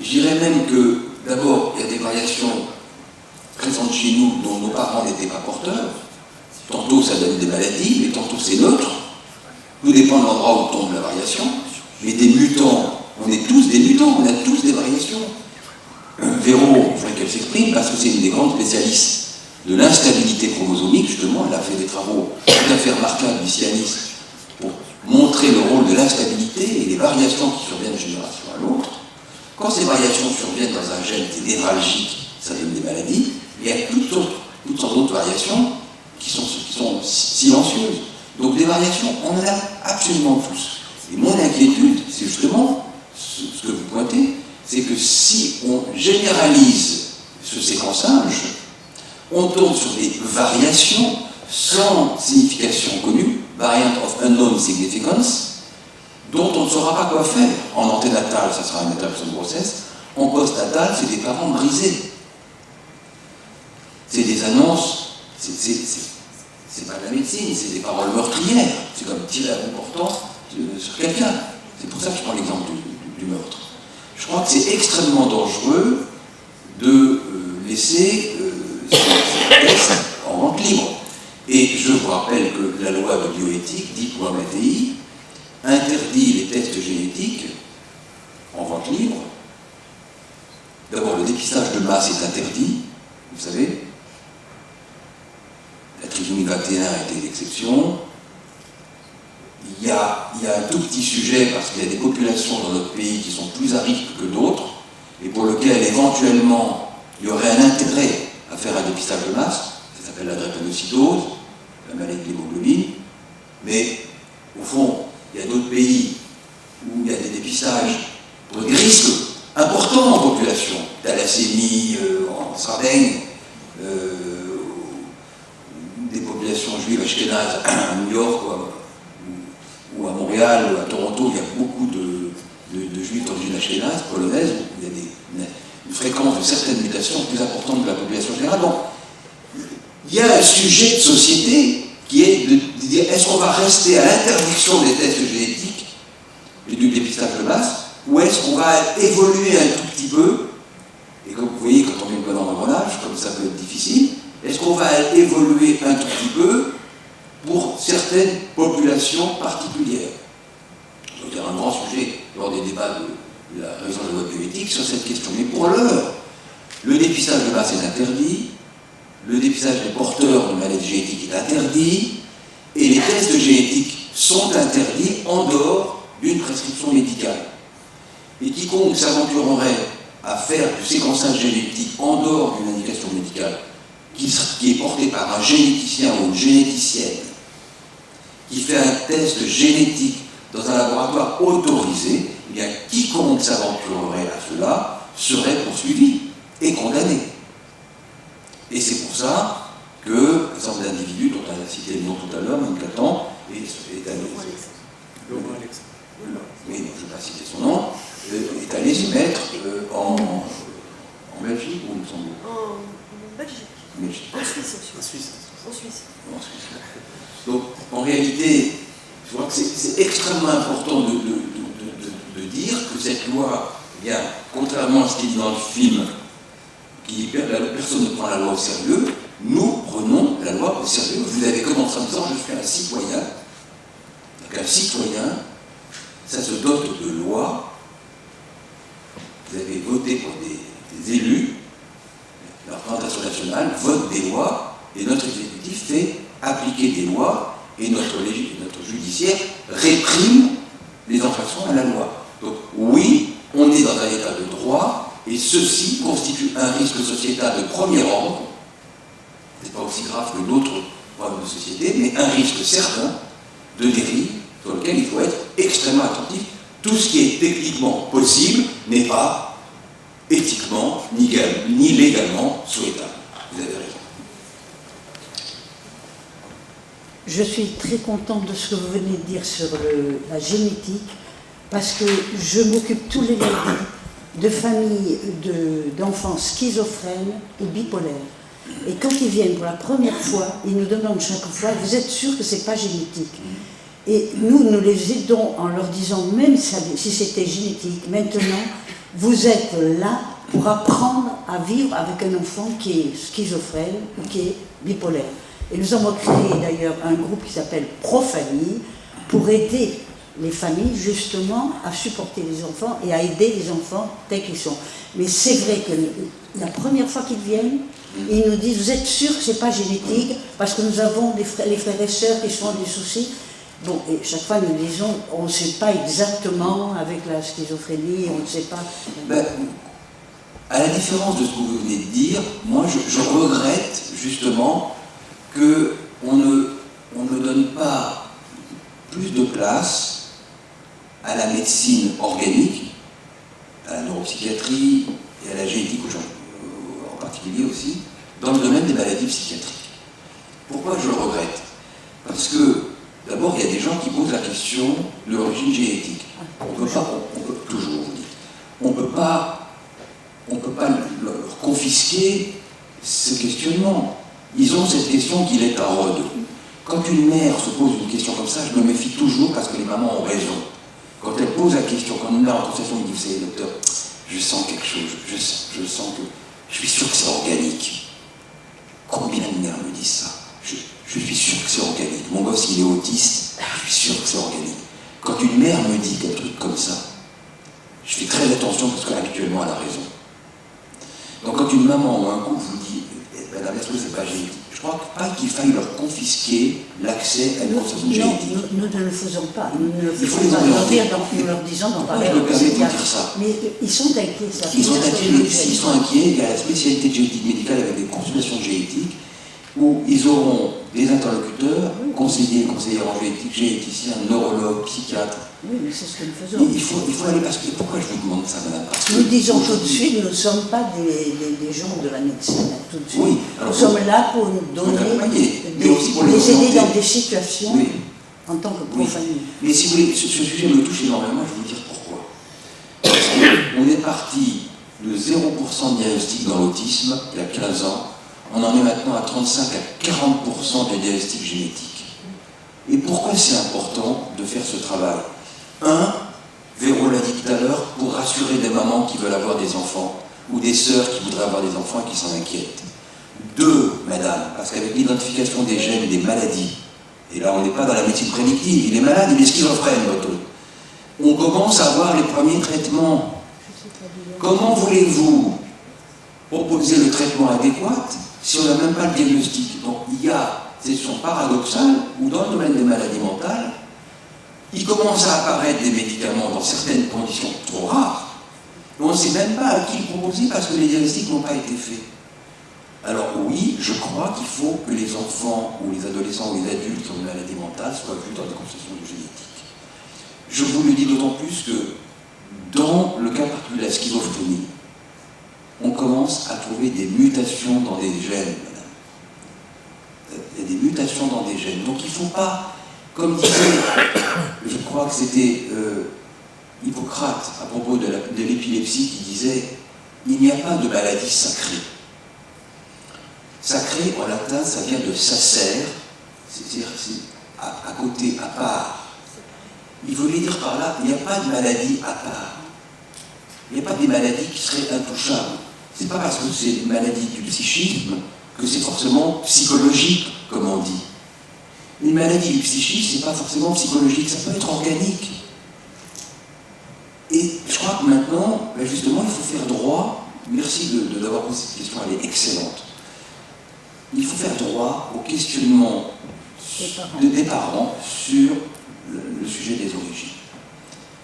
Je dirais même que, d'abord, il y a des variations présentes chez nous dont nos parents n'étaient pas porteurs. Tantôt ça donne des maladies, mais tantôt c'est neutre. Tout dépend de l'endroit où tombe la variation. Mais des mutants, on est tous des mutants, on a tous des variations. Véro, je voudrais qu'elle s'exprime parce que c'est une des grandes spécialistes de l'instabilité chromosomique, justement. Elle a fait des travaux tout à fait remarquables ici à Nice pour montrer le rôle de l'instabilité et les variations qui surviennent d'une génération à l'autre. Quand ces variations surviennent dans un gène qui est névralgique, ça donne des maladies. Il y a toutes sortes d'autres variations qui sont silencieuses. Donc des variations, on en a absolument tous. Et mon inquiétude, c'est justement ce que vous pointez, c'est que si on généralise ce séquençage, on tombe sur des variations sans signification connue, variant of unknown significance, dont on ne saura pas quoi faire. En anténatal, ça sera un interruption de grossesse. En postnatal, c'est des parents brisés. C'est des annonces, c'est pas de la médecine, c'est des paroles meurtrières. C'est comme tirer à bout portant sur quelqu'un. C'est pour ça que je prends l'exemple du meurtre. Je crois que c'est extrêmement dangereux de laisser ces tests en vente libre. Et je vous rappelle que la loi de bioéthique, dit pour Mattei, interdit les tests génétiques en vente libre. D'abord, le dépistage de masse est interdit, vous savez. La trisomie 21 a été l'exception. Il y a un tout petit sujet parce qu'il y a des populations dans notre pays qui sont plus à risque que d'autres et pour lesquelles éventuellement il y aurait un intérêt à faire un dépistage de masse. Ça s'appelle la drépanocytose, la maladie de l'hémoglobine. Mais au fond, il y a d'autres pays où il y a des dépistages pour des risques importants en population, thalassémie en Sardaigne, des populations juives ashkénazes à New York ou à Montréal ou à Toronto, il y a beaucoup de juifs d'origine ashkénaze, polonaise, où il y a une fréquence de certaines mutations plus importante que la population générale. Donc, il y a un sujet de société qui est de dire est-ce qu'on va rester à l'interdiction des tests génétiques et du dépistage de masse, ou est-ce qu'on va évoluer un tout petit peu, et comme vous voyez, quand on met une bonne engrenage, comme ça peut être difficile, est-ce qu'on va évoluer un tout petit peu pour certaines populations particulières? Donc il y a un grand sujet lors des débats de la révision de la loi bioéthique sur cette question. Mais pour l'heure, le dépistage de masse est interdit, le dépistage des porteurs de maladies génétiques est interdit, et les tests génétiques sont interdits en dehors d'une prescription médicale. Et quiconque s'aventurerait à faire du séquençage génétique en dehors d'une indication médicale, qui est porté par un généticien ou une généticienne, qui fait un test génétique dans un laboratoire autorisé, eh bien, quiconque s'aventurerait à cela serait poursuivi et condamné. Et c'est pour ça que, par exemple, l'individu dont on a cité le nom tout à l'heure, même 4 ans, est allé. Oui, je ne vais pas citer son nom, est allé se mettre en Belgique ou au Luxembourg? En Belgique. En Suisse. Donc, en réalité, Je crois que c'est extrêmement important de dire que cette loi, eh bien, contrairement à ce qui est dit dans le film, personne ne prend la loi au sérieux, nous prenons la loi au sérieux. Vous avez commencé en disant, je suis un citoyen. Donc un citoyen, ça se dote de lois. Vous avez voté pour des élus, la représentation nationale vote des lois, et notre exécutif fait appliquer des lois, et notre judiciaire réprime les infractions à la loi. Donc oui, on est dans un état de droit, et ceci constitue un risque sociétal de premier ordre. C'est pas aussi grave que d'autres problèmes de société, mais un risque certain de dérive sur lequel il faut être extrêmement attentif. Tout ce qui est techniquement possible n'est pas éthiquement ni légalement souhaitable. Vous avez raison. Je suis très contente de ce que vous venez de dire sur la génétique, parce que je m'occupe tous les lundis de familles d'enfants schizophrènes ou bipolaires. Et quand ils viennent pour la première fois, ils nous demandent chaque fois, vous êtes sûr que ce n'est pas génétique? Et nous les aidons en leur disant, même si c'était génétique, maintenant, vous êtes là pour apprendre à vivre avec un enfant qui est schizophrène ou qui est bipolaire. Et nous avons créé d'ailleurs un groupe qui s'appelle Pro-Famille pour aider les familles justement à supporter les enfants et à aider les enfants tels qu'ils sont. Mais c'est vrai que la première fois qu'ils viennent, ils nous disent, vous êtes sûr que ce n'est pas génétique? Parce que nous avons les frères et sœurs qui se font des soucis. Bon, et chaque fois nous disons, on ne sait pas exactement avec la schizophrénie, on ne sait pas. Ben, à la différence de ce que vous venez de dire, moi je regrette justement qu'on ne donne pas plus de place à la médecine organique, à la neuropsychiatrie et à la génétique en particulier aussi, dans le domaine des maladies psychiatriques. Pourquoi je le regrette? Parce que d'abord, il y a des gens qui posent la question de l'origine génétique. On peut toujours vous dire, on peut pas leur confisquer ce questionnement. Ils ont cette question qu'il est à eux. Quand une mère se pose une question comme ça, je me méfie toujours parce que les mamans ont raison. Quand elle pose la question, quand une mère en consultation me dit, vous savez, docteur, je sens quelque chose, je sens que, je suis sûr que c'est organique. Combien de mères me disent ça? Je suis sûr que c'est organique. Mon gosse, il est autiste, je suis sûr que c'est organique. Quand une mère me dit un truc comme ça, je fais très attention parce qu'habituellement, elle a raison. Donc quand une maman ou un couple vous dit, madame, est-ce que c'est pas génétique? Je crois pas qu'il faille leur confisquer l'accès à une consultation génétique. Nous ne le faisons pas. Nous ne le Il faut faisons les pas. orienter. Nous leur disons d'en parler. Je me permets de dire ça. Mais ils sont inquiets, ça. Ils sont inquiets, mais s'ils sont inquiets, il y a la spécialité de génétique médicale avec des consultations de génétique où ils auront des interlocuteurs, conseillers en génétique, généticiens, neurologues, psychiatres. Oui, mais c'est ce que nous faisons. Il faut aller parce que pourquoi je vous demande ça, madame? Parce que nous disons tout de suite, nous ne sommes pas des gens de la médecine, tout de suite. Oui, nous sommes là pour nous donner, les aider dans des situations en tant que pro-famille. Mais si vous voulez, ce sujet me touche énormément, je vais vous dire pourquoi. Parce qu'on est parti de 0% de diagnostic dans l'autisme il y a 15 ans, on en est maintenant à 35 à 40% de diagnostic génétique. Et pourquoi c'est important de faire ce travail? Véro l'a dit tout à l'heure, pour rassurer des mamans qui veulent avoir des enfants, ou des sœurs qui voudraient avoir des enfants et qui s'en inquiètent. 2, madame, parce qu'avec l'identification des gènes des maladies, et là on n'est pas dans la médecine prédictive, il est malade, il est schizophrène, l'auto. On commence à avoir les premiers traitements. Comment voulez-vous proposer le traitement adéquat si on n'a même pas le diagnostic? Donc il y a cette situation paradoxale où dans le domaine des maladies mentales, il commence à apparaître des médicaments dans certaines conditions trop rares, mais on ne sait même pas à qui le proposer parce que les diagnostics n'ont pas été faits. Alors oui, je crois qu'il faut que les enfants ou les adolescents ou les adultes qui ont une maladie mentale soient vus dans des consultations de génétique. Je vous le dis d'autant plus que dans le cas particulier de la schizophrénie, on commence à trouver des mutations dans des gènes, madame. Il y a des mutations dans des gènes. Donc il ne faut pas, comme disait, je crois que c'était Hippocrate à propos de l'épilepsie qui disait, il n'y a pas de maladie sacrée. Sacré, en latin, ça vient de sacer, c'est-à-dire à côté, à part. Il voulait dire par là qu'il n'y a pas de maladie à part. Il n'y a pas des maladies qui seraient intouchables. C'est pas parce que c'est une maladie du psychisme que c'est forcément psychologique, comme on dit. Une maladie du psychisme, c'est pas forcément psychologique, ça peut être organique. Et je crois que maintenant, ben justement, il faut faire droit. Merci d'avoir posé cette question, elle est excellente. Il faut faire droit au questionnement des parents sur le sujet des origines.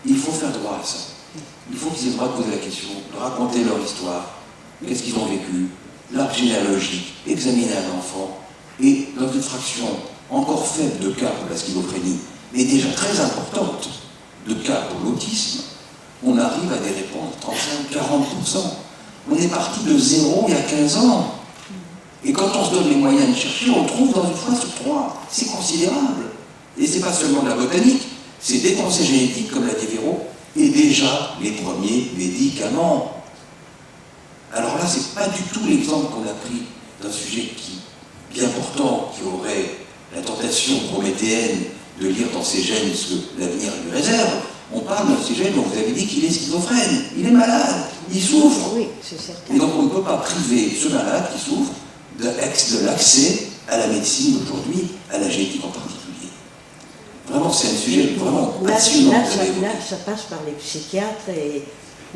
Il faut faire droit à ça. Il faut qu'ils aient le droit de poser la question, de raconter leur histoire, qu'est-ce qu'ils ont vécu, l'arbre généalogique, examiner un enfant, et dans une fraction encore faible de cas pour la schizophrénie, mais déjà très importante de cas pour l'autisme, on arrive à des réponses 35-40%. On est parti de 0 il y a 15 ans. Et quand on se donne les moyens de chercher, on le trouve dans une fois sur 3. C'est considérable. Et c'est pas seulement de la botanique, c'est des pensées génétiques, comme l'a dit Véro, et déjà les premiers médicaments. Alors là, c'est pas du tout l'exemple qu'on a pris d'un sujet bien portant, qui aurait la tentation prométhéenne de lire dans ses gènes ce que l'avenir lui réserve. On parle d'un sujet dont vous avez dit qu'il est schizophrène, il est malade, il souffre. Oui, c'est certain. Et donc on ne peut pas priver ce malade qui souffre de l'accès à la médecine d'aujourd'hui, à la génétique en particulier. Vraiment, c'est un sujet vraiment passionnant. Là, ça passe par les psychiatres et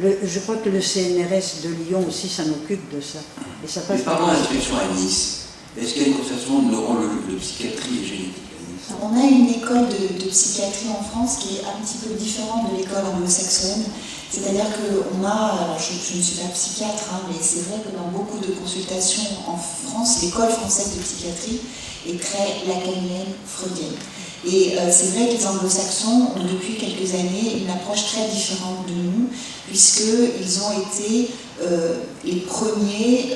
je crois que le CNRS de Lyon aussi s'en occupe de ça. Et ça passe par parlons d'inscription à Nice. Est-ce qu'il y a une conception de neurologie, de psychiatrie et génétique à Nice? On a une école de psychiatrie en France qui est un petit peu différente de l'école anglo-saxonne. C'est-à-dire qu'on a, alors je ne suis pas psychiatre, mais c'est vrai que dans beaucoup de consultations en France, l'école française de psychiatrie est très lacanienne, freudienne. Et c'est vrai que les anglo-saxons ont depuis quelques années une approche très différente de nous, puisqu'ils ont été les premiers,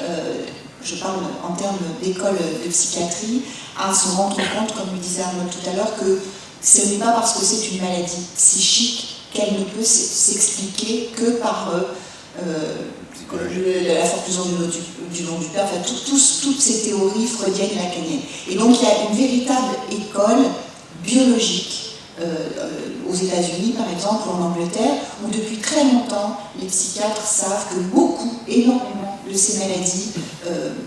je parle en termes d'école de psychiatrie, à se rendre compte, comme le disait Arnold tout à l'heure, que ce n'est pas parce que c'est une maladie psychique qu'elle ne peut s'expliquer que par la forclusion du long du père, enfin, toutes ces théories freudiennes et lacaniennes. Et donc il y a une véritable école biologique aux États-Unis, par exemple, ou en Angleterre, où depuis très longtemps, les psychiatres savent que énormément de ces maladies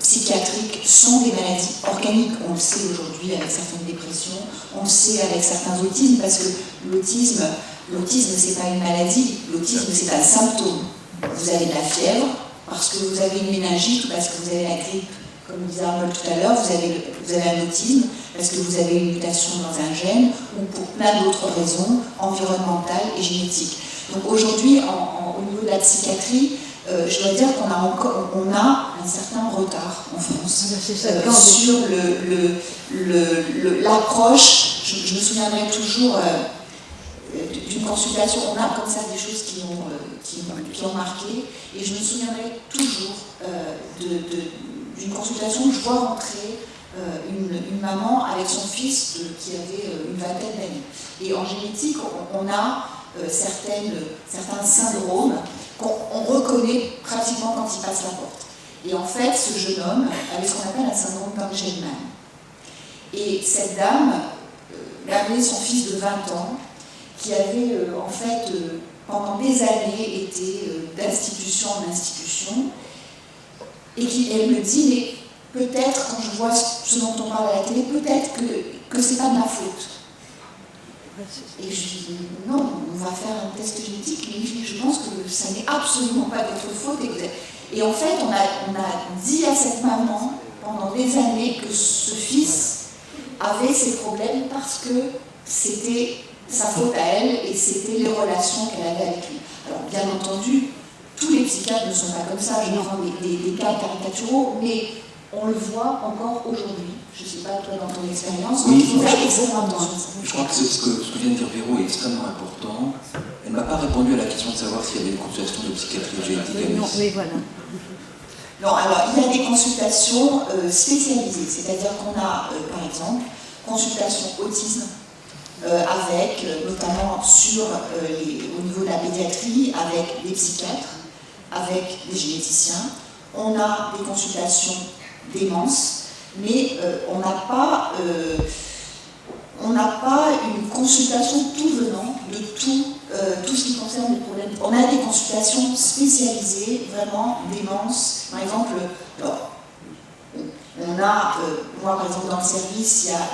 psychiatriques sont des maladies organiques. On le sait aujourd'hui avec certaines dépressions, on le sait avec certains autismes, parce que l'autisme, c'est pas une maladie, l'autisme, c'est un symptôme. Vous avez de la fièvre parce que vous avez une méningite ou parce que vous avez la grippe, comme disait Arnold tout à l'heure, vous avez un autisme parce que vous avez une mutation dans un gène ou pour plein d'autres raisons environnementales et génétiques. Donc aujourd'hui, au niveau de la psychiatrie, je dois dire qu'on a un certain retard en France sur l'approche. Je me souviendrai toujours d'une consultation, on a comme ça des choses qui ont marqué, et je me souviendrai toujours d'une consultation où je vois rentrer une maman avec son fils qui avait une vingtaine d'années. Et en génétique, on a certains syndromes qu'on reconnaît pratiquement quand il passe la porte. Et en fait, ce jeune homme avait ce qu'on appelle un syndrome d'Angelman. Et cette dame avait son fils de 20 ans qui avait en fait pendant des années été d'institution en institution, et elle me dit, mais peut-être quand je vois ce dont on parle à la télé, peut-être que c'est pas de ma faute. Et je lui dis, non, on va faire un test génétique, mais je pense que ça n'est absolument pas votre faute. Et en fait, on a dit à cette maman pendant des années que ce fils avait ces problèmes parce que c'était sa faute à elle et c'était les relations qu'elle avait avec lui. Alors bien entendu, tous les psychiatres ne sont pas comme ça, je prends des cas caricaturaux, mais on le voit encore aujourd'hui. Je ne sais pas, toi, dans ton expérience, oui, il faut faire extrêmement attention. Je crois que ce que vient de dire Véro est extrêmement important. Elle ne m'a pas répondu à la question de savoir s'il y avait une consultation de psychiatrie génétique à Nice. Oui, voilà. Non, alors il y a des consultations spécialisées, c'est-à-dire qu'on a, par exemple, consultation autisme, avec, notamment au niveau de la pédiatrie, avec des psychiatres, avec des généticiens. On a des consultations démence, mais on n'a pas une consultation tout venant de tout ce qui concerne les problèmes. On a des consultations spécialisées, vraiment démence. Par exemple, on a, moi par exemple dans le service, il y a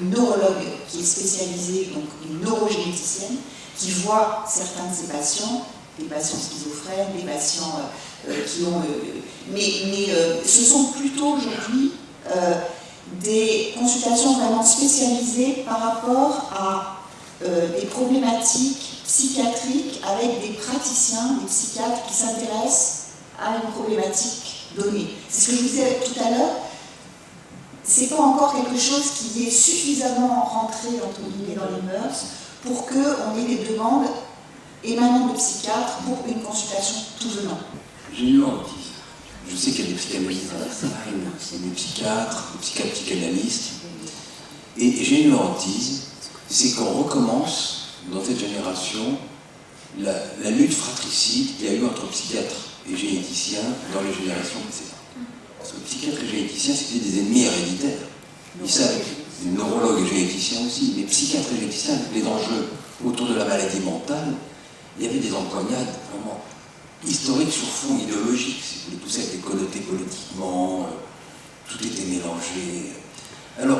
une neurologue qui est spécialisée, donc une neurogénéticienne, qui voit certains de ses patients, des patients schizophrènes, des patients qui ont... ce sont plutôt aujourd'hui des consultations vraiment spécialisées par rapport à des problématiques psychiatriques avec des praticiens, des psychiatres qui s'intéressent à une problématique donnée. C'est ce que je vous disais tout à l'heure. C'est pas encore quelque chose qui est suffisamment rentré entre guillemets dans les mœurs pour qu'on ait des demandes émanant de psychiatres pour une consultation tout venant. J'ai eu un autisme. Je sais qu'il y a des psychanalystes à la salle, des psychiatres, psychanalystes. Et j'ai eu un autisme, c'est qu'on recommence dans cette génération la lutte fratricide qu'il y a eu entre psychiatres et généticiens dans les générations précédentes. Parce que psychiatres et généticiens, c'était des ennemis héréditaires. Ils savaient, les neurologues et généticiens aussi, les psychiatres et généticiens, avec les enjeux autour de la maladie mentale, il y avait des empoignades vraiment historiques sur fond idéologique. Tout ça était connoté politiquement, tout était mélangé. Alors,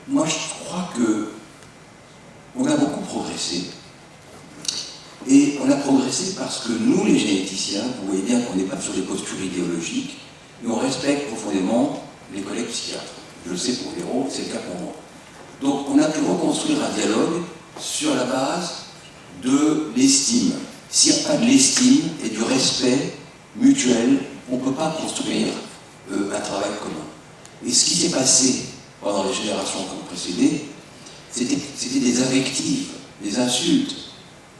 moi je crois qu'on a beaucoup progressé. Et on a progressé parce que nous, les généticiens, vous voyez bien qu'on n'est pas sur des postures idéologiques, et on respecte profondément les collègues psychiatres. Je le sais pour Véro, c'est le cas pour moi. Donc on a pu reconstruire un dialogue sur la base de l'estime. S'il n'y a pas de l'estime et du respect mutuel, on ne peut pas construire un travail commun. Et ce qui s'est passé pendant les générations qui ont précédé, c'était des invectives, des insultes.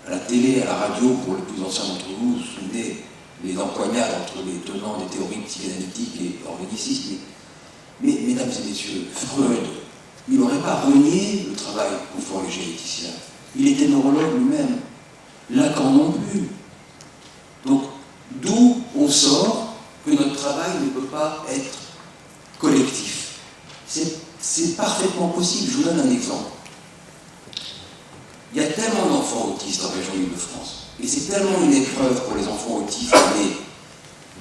À la télé, à la radio, pour les plus anciens d'entre vous, vous souvenez les empoignades entre les tenants des théories psychanalytiques et organicistes. Mais mesdames et messieurs, Freud, il n'aurait pas renié le travail qu'ont fait les généticiens. Il était neurologue lui-même. Lacan non plus. Donc, d'où on sort que notre travail ne peut pas être collectif. C'est parfaitement possible. Je vous donne un exemple. Il y a tellement d'enfants autistes en région Île-de-France, et c'est tellement une épreuve pour les enfants autistes nés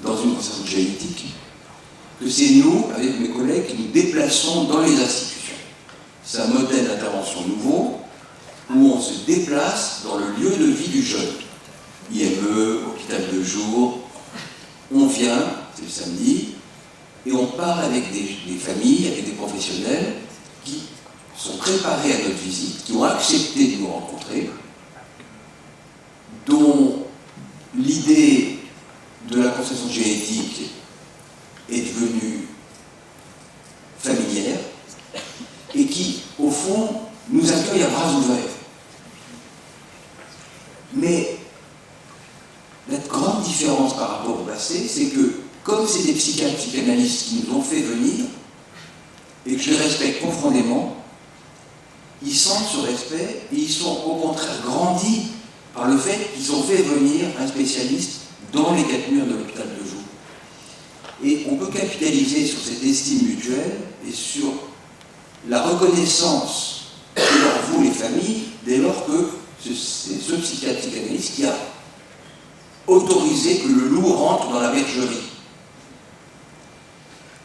dans une conception génétique, que c'est nous, avec mes collègues, qui nous déplaçons dans les institutions. C'est un modèle d'intervention nouveau, où on se déplace dans le lieu de vie du jeune. IME, hôpital de jour, on vient, c'est le samedi, et on parle avec des familles, avec des professionnels qui sont préparés à notre visite, qui ont accepté de nous rencontrer, dont l'idée de la conception génétique est devenue familière, et qui, au fond, nous accueillent à bras ouverts. Mais la grande différence par rapport au passé, c'est que, comme c'est des psychiatres, psychanalystes qui nous ont fait venir, et que je les respecte profondément, ils sentent ce respect et ils sont au contraire grandis par le fait qu'ils ont fait venir un spécialiste dans les 4 murs de l'hôpital de jour. Et on peut capitaliser sur cette estime mutuelle et sur la reconnaissance que leur vouent les familles dès lors que c'est ce psychiatre psychanalyste qui a autorisé que le loup rentre dans la bergerie.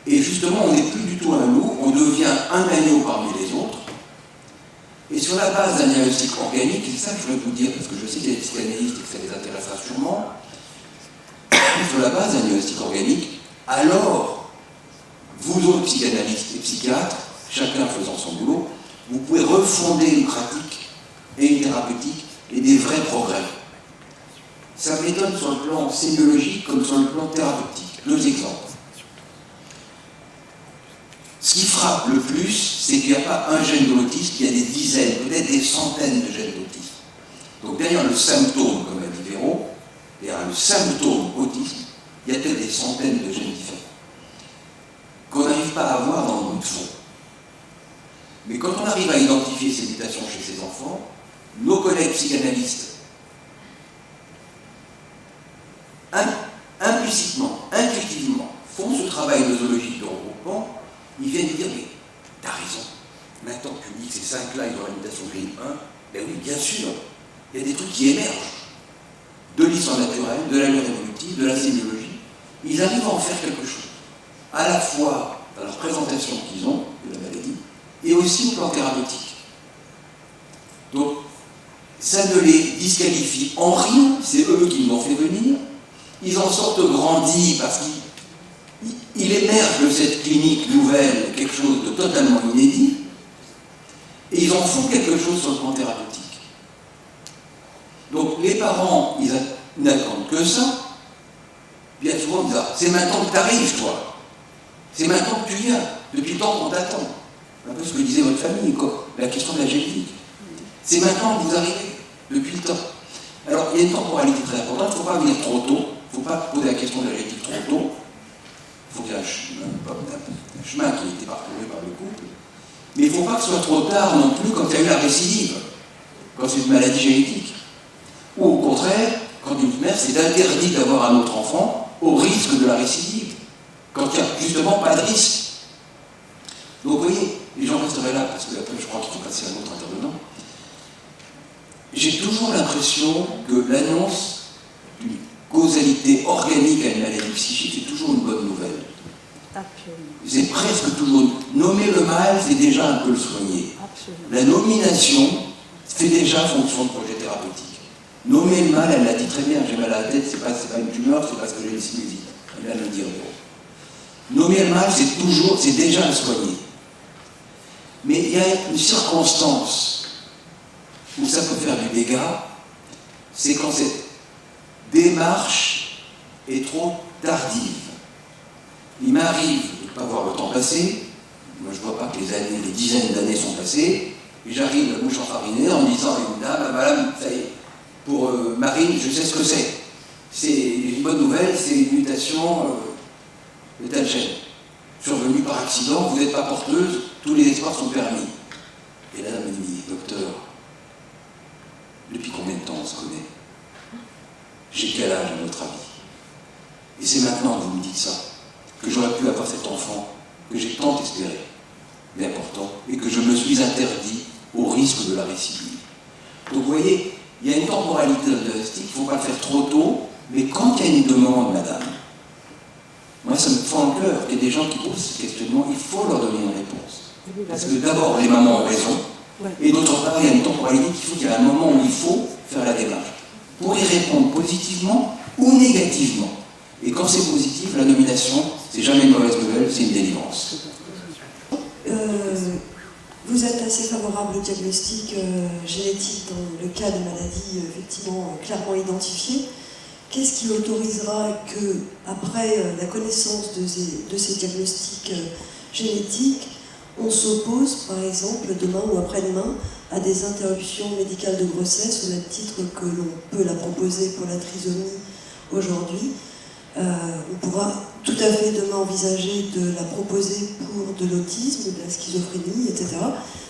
Et justement, on n'est plus du tout un loup, on devient un agneau parmi les autres. Et sur la base d'un diagnostic organique, c'est ça que je veux vous dire, parce que je sais qu'il y a des psychanalystes et que ça les intéressera sûrement, sur la base d'un diagnostic organique, alors, vous autres psychanalystes et psychiatres, chacun faisant son boulot, vous pouvez refonder une pratique et une thérapeutique et des vrais progrès. Ça m'étonne sur le plan sémiologique comme sur le plan thérapeutique. 2 exemples. Ce qui frappe le plus, c'est qu'il n'y a pas un gène de l'autisme, il y a des dizaines, peut-être des centaines de gènes d'autisme. Donc derrière le symptôme, comme l'a dit Véro, derrière le symptôme autisme, il y a peut-être des centaines de gènes différents qu'on n'arrive pas à voir dans le bout de fond. Mais quand on arrive à identifier ces mutations chez ces enfants, nos collègues psychanalystes, implicitement, intuitivement, font ce travail nosologique de regroupement. Ils viennent dire, mais t'as raison, maintenant que tu dis que ces 5-là, ils ont la mutation GI1, Ben oui, bien sûr, il y a des trucs qui émergent de l'histoire naturelle, de la lutte évolutive, de la sémiologie. Ils arrivent à en faire quelque chose, à la fois dans leur présentation qu'ils ont de la maladie, et aussi au plan thérapeutique. Donc, ça ne les disqualifie en rien, c'est eux qui nous ont fait venir. Ils en sortent grandis parce qu'il émerge de cette clinique nouvelle quelque chose de totalement inédit, et ils en font quelque chose sur le plan thérapeutique. Donc les parents, ils n'attendent que ça. Bien souvent, ils disent « c'est maintenant que tu arrives, toi. C'est maintenant que tu viens. Depuis le temps qu'on t'attend. » Un peu ce que disait votre famille, quoi. La question de la génétique. C'est maintenant que vous arrivez, depuis le temps. Alors, il y a une temporalité très importante. Il ne faut pas venir trop tôt. Il ne faut pas poser la question de la génétique trop tôt. Il faut qu'il y ait un chemin qui ait été parcouru par le couple. Mais il ne faut pas que ce soit trop tard non plus quand il y a eu la récidive, quand c'est une maladie génétique. Ou au contraire, quand une mère s'est interdit d'avoir un autre enfant au risque de la récidive, quand il n'y a justement pas de risque. Donc vous voyez, les gens resteraient là, parce que après je crois qu'il faut passer à un autre intervenant. J'ai toujours l'impression que l'annonce d'une causalité organique à une maladie psychique est toujours une bonne nouvelle. C'est presque toujours. Nommer le mal, c'est déjà un peu le soigner. La nomination fait déjà fonction de projet thérapeutique. Nommer le mal, elle l'a dit très bien, j'ai mal à la tête, c'est pas une tumeur, c'est parce que j'ai une sinusite. Elle vient de le dire. Nommer le mal, c'est déjà le soigner. Mais il y a une circonstance où ça peut faire du dégât, c'est quand cette démarche est trop tardive. Il m'arrive de ne pas voir le temps passer, moi je ne vois pas que les dizaines d'années sont passées, et j'arrive la bouche enfarinée en disant à une dame, ah madame, ça y est, pour Marine, je sais ce que c'est. C'est une bonne nouvelle, c'est une mutation de tel gène. Survenue par accident, vous n'êtes pas porteuse, tous les espoirs sont permis. Et la dame me dit, docteur, depuis combien de temps on se connaît? J'ai quel âge à votre avis? Et c'est maintenant que vous me dites ça, que j'aurais pu avoir cet enfant, que j'ai tant espéré, mais important, et que je me suis interdit au risque de la récidive. Donc vous voyez, il y a une temporalité diagnostique, il ne faut pas le faire trop tôt, mais quand il y a une demande, madame, moi ça me fend le cœur qu'il y ait des gens qui posent ce questionnement, il faut leur donner une réponse. Parce que d'abord, les mamans ont raison, et d'autre part, il y a une temporalité qu'il y a un moment où il faut faire la démarche, pour y répondre positivement ou négativement. Et quand c'est positif, la nomination, c'est jamais une mauvaise nouvelle, c'est une délivrance. Vous êtes assez favorable au diagnostic génétique dans le cas de maladies effectivement clairement identifiées. Qu'est-ce qui autorisera que, après la connaissance de ces diagnostics génétiques, on s'oppose, par exemple, demain ou après-demain, à des interruptions médicales de grossesse, au même titre que l'on peut la proposer pour la trisomie aujourd'hui? On pourra tout à fait demain envisager de la proposer pour de l'autisme, de la schizophrénie, etc.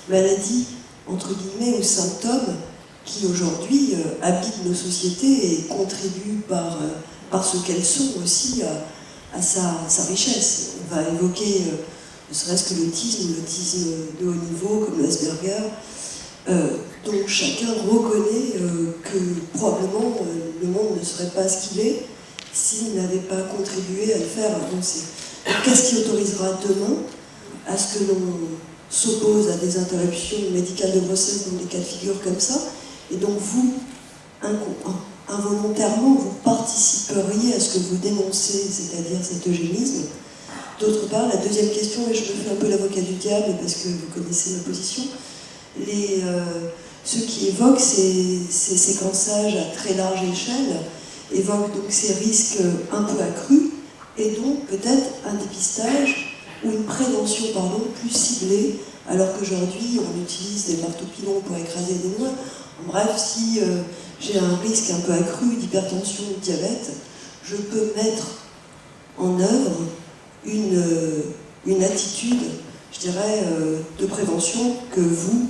Maladies, entre guillemets, ou symptômes qui aujourd'hui habitent nos sociétés et contribuent par ce qu'elles sont aussi à sa richesse. On va évoquer ne serait-ce que l'autisme de haut niveau comme l'Asperger, dont chacun reconnaît que probablement le monde ne serait pas ce qu'il est s'il n'avait pas contribué à le faire avancer. Qu'est-ce qui autorisera demain à ce que l'on s'oppose à des interruptions médicales de grossesse dans des cas de figure comme ça, et donc vous, involontairement, vous participeriez à ce que vous dénoncez, c'est-à-dire cet eugénisme? D'autre part, la deuxième question, et je me fais un peu l'avocat du diable parce que vous connaissez ma position, ceux qui évoquent ces séquençages à très large échelle évoquent donc ces risques un peu accrus, et donc peut-être un dépistage ou une prévention plus ciblée, alors qu'aujourd'hui on utilise des marteaux-pilons pour écraser des noix. En bref, si j'ai un risque un peu accru d'hypertension ou de diabète, je peux mettre en œuvre une attitude, je dirais, de prévention que vous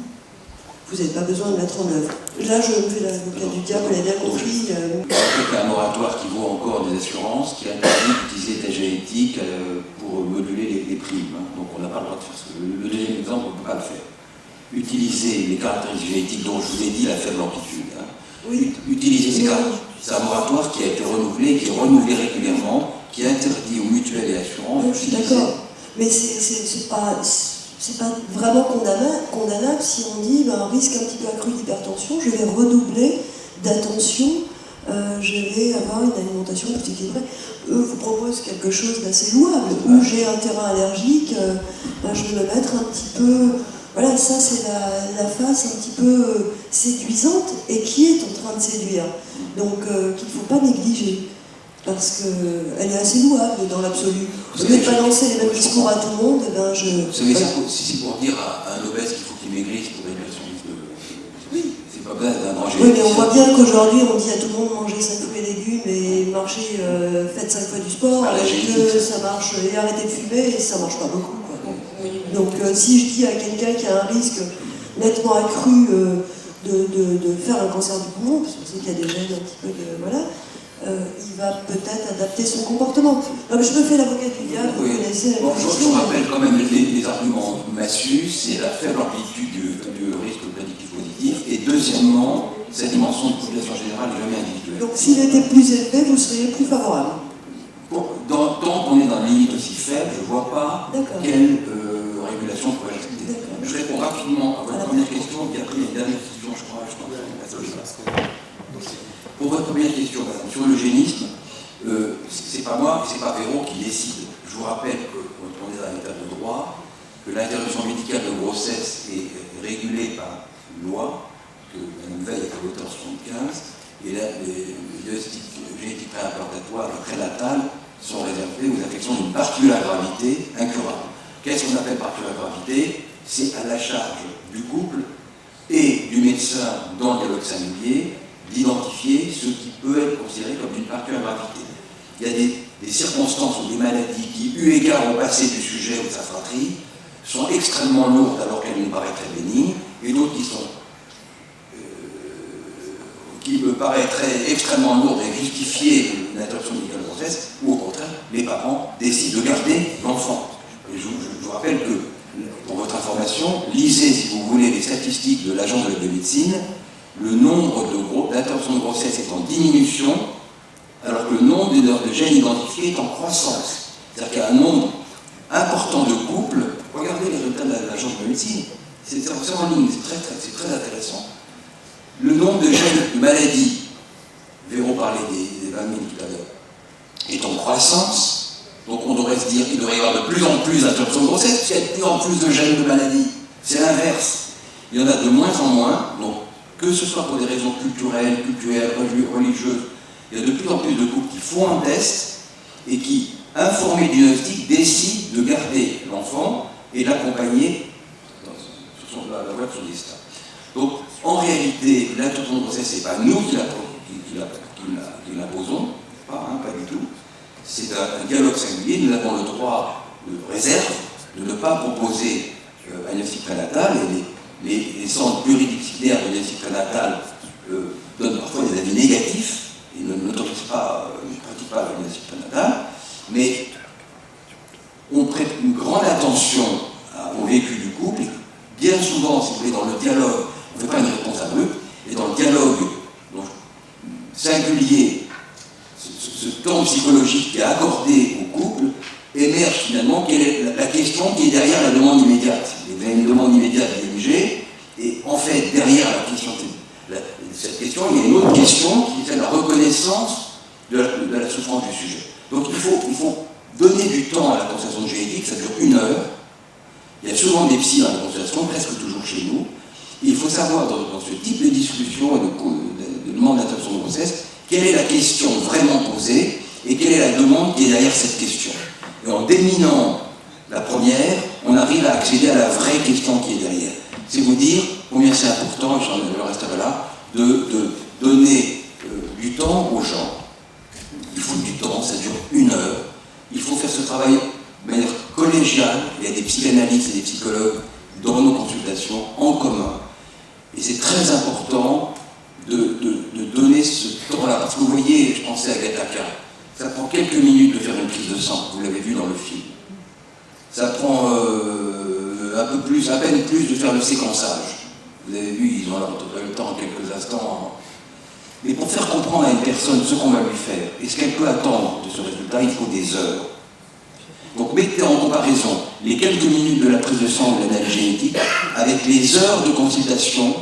n'avez pas besoin de mettre en œuvre. Là, je me fais l'avocat du diable, vous l'avez bien compris. C'est un moratoire qui vaut encore des assurances, qui interdit d'utiliser l'état génétique pour moduler les primes. Donc on n'a pas le droit de faire ça. Le deuxième exemple, on ne peut pas le faire. utiliser les caractéristiques génétiques dont je vous ai dit la faible amplitude. Hein. Oui. Utiliser ces caractéristiques. C'est un moratoire qui a été renouvelé, qui est renouvelé régulièrement, qui interdit aux mutuelles et assurances. Je suis d'accord. Mais c'est pas vraiment condamnable si on dit un risque un petit peu accru d'hypertension, je vais redoubler d'attention, je vais avoir une alimentation plus équilibrée. Eux vous proposent quelque chose d'assez louable, où j'ai un terrain allergique, je vais me mettre un petit peu... Voilà, ça c'est la face un petit peu séduisante et qui est en train de séduire. Donc qu'il ne faut pas négliger. Parce qu'elle est assez louable dans l'absolu. Au lieu de balancer les mêmes discours à tout le monde, ben je... Vous savez, si c'est pour dire à un obèse qu'il faut qu'il maigrisse pour réduire son risque de... Oui. C'est pas bien d'un danger. Oui, mais on voit bien qu'aujourd'hui, on dit à tout le monde manger 5 fruits et légumes et marcher, faites 5 fois du sport, et que ça marche, et arrêtez de fumer, et ça marche pas beaucoup. Quoi. Donc si je dis à quelqu'un qui a un risque nettement accru de faire un cancer du poumon, parce qu'on sait qu'il y a des gènes un petit peu de... Voilà, il va peut-être adapter son comportement. Non, mais je me fais l'avocat du diable, vous connaissez la je vous rappelle quand même les arguments massus, c'est la faible amplitude du risque prédictif positif, et deuxièmement, cette dimension de population générale est jamais individuelle. Donc s'il était plus élevé, vous seriez plus favorable. Tant qu'on est dans une limite aussi faible, je ne vois pas quelle régulation pourrait accepter. Je réponds rapidement à votre première question, puis après il y a une dernière question, je crois. Pour votre première question, madame, sur l'eugénisme, c'est pas moi, c'est pas Véro qui décide. Je vous rappelle qu'on est dans un état de droit, que l'interruption médicale de grossesse est régulée par une loi, que Mme Veil a votée en 1975, et les diagnostics génétiques préimplantatoires et prénatales sont réservés aux affections d'une particulière gravité incurable. Qu'est-ce qu'on appelle particulière gravité? C'est à la charge du couple et du médecin dans le dialogue singulier d'identifier ce qui peut être considéré comme une particulière gravité. Il y a des circonstances ou des maladies qui, eu égard au passé du sujet ou de sa fratrie, sont extrêmement lourdes alors qu'elles nous paraissent très bénignes, et d'autres qui me paraîtraient extrêmement lourdes et justifier une interruption médicale de grossesse, ou au contraire, les parents décident de garder l'enfant. Et je vous rappelle que, pour votre information, lisez, si vous voulez, les statistiques de l'Agence de la biomédecine, le nombre d'interruptions de grossesse est en diminution, alors que le nombre de gènes identifiés est en croissance. C'est-à-dire qu'il y a un nombre important de couples. Regardez les résultats de l'Agence de la médecine, c'est en ligne, c'est très intéressant. Le nombre de gènes de maladies, Véro parlait des 20 000 tout à l'heure, est en croissance. Donc on devrait se dire qu'il devrait y avoir de plus en plus d'interruptions de grossesse, parce qu'il y a de plus en plus de gènes de maladies. C'est l'inverse. Il y en a de moins en moins, donc que ce soit pour des raisons culturelles, religieuses, il y a de plus en plus de couples qui font un test et qui, informés du diagnostic, décident de garder l'enfant et l'accompagner sur la voie de son destin. Donc, en réalité, l'interruption de grossesse, ce n'est pas nous qui l'imposons, pas du tout. C'est un dialogue singulier. Nous avons le droit de réserve de ne pas proposer un diagnostic prénatal, et les centres pluridisciplinaires de diagnostic prénatal donnent parfois des avis négatifs et ne pratiquent pas le diagnostic prénatal, mais on prête une grande attention au vécu du couple. Bien souvent, si vous voulez, dans le dialogue, on ne fait pas une réponse abrupte, et dans le dialogue singulier, ce temps psychologique qui est accordé au couple, émerge finalement quelle est la question qui est derrière la demande immédiate. Vous avez une demande immédiate dirigée, et en fait, derrière la question, cette question, il y a une autre question qui est celle de la reconnaissance de la souffrance du sujet. Donc il faut donner du temps à la consultation génétique, ça dure 1 heure. Il y a souvent des psys dans la consultation, presque toujours chez nous. Et il faut savoir, dans ce type de discussion et de demande d'interruption de grossesse, quelle est la question vraiment posée et quelle est la demande qui est derrière cette question. Et en déminant la première, on arrive à accéder à la vraie question qui est derrière. C'est vous dire combien c'est important, et je resterai là, de donner du temps aux gens. Il faut du temps, ça dure 1 heure. Il faut faire ce travail de manière collégiale. Il y a des psychanalystes et des psychologues dans nos consultations en commun. Et c'est très important de donner ce temps-là. Parce que vous voyez, je pensais à Gattaca, ça prend quelques minutes de faire une prise de sang, vous l'avez vu dans le film. Ça prend à peine plus de faire le séquençage. Vous avez vu, ils ont le temps en quelques instants. Mais pour faire comprendre à une personne ce qu'on va lui faire et ce qu'elle peut attendre de ce résultat, il faut des heures. Donc mettez en comparaison les quelques minutes de la prise de sang ou de l'analyse génétique avec les heures de consultation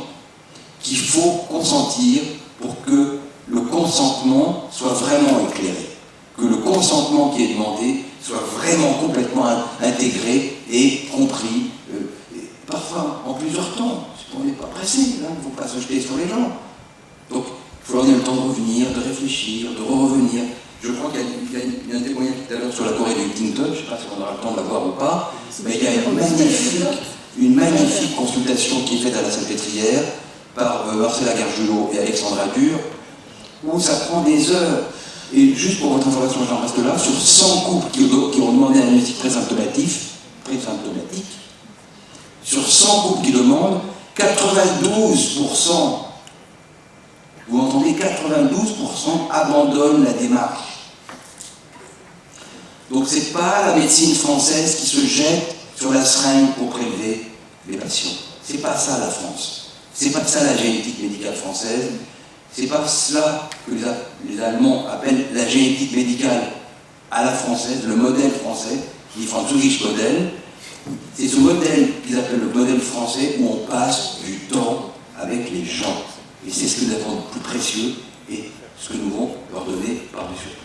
qu'il faut consentir pour que le consentement soit vraiment éclairé, que le consentement qui est demandé soit vraiment complètement intégré et compris, et parfois en plusieurs temps. On n'est pas pressé, il ne faut pas se jeter sur les gens. Donc il faut leur donner le temps de revenir, de réfléchir, de revenir. Je crois qu'il y a un témoignage tout à l'heure sur la Corée du Huntington, je ne sais pas si on aura le temps de la voir ou pas, mais il y a une magnifique consultation qui est faite à la Salpêtrière par Marcella Gargiulo et Alexandra Dur, où ça prend des heures. Et juste pour votre information, j'en reste là, sur 100 couples qui ont demandé un diagnostic présymptomatique, sur 100 couples qui demandent, 92%, vous entendez, 92% abandonnent la démarche. Donc ce n'est pas la médecine française qui se jette sur la seringue pour prélever les patients. C'est pas ça la France. C'est pas ça la génétique médicale française. C'est pas cela que les Allemands appellent la génétique médicale à la française, le modèle français, die französische Modell. C'est ce modèle qu'ils appellent le modèle français où on passe du temps avec les gens. Et c'est ce que nous avons de plus précieux et ce que nous devons leur donner par-dessus.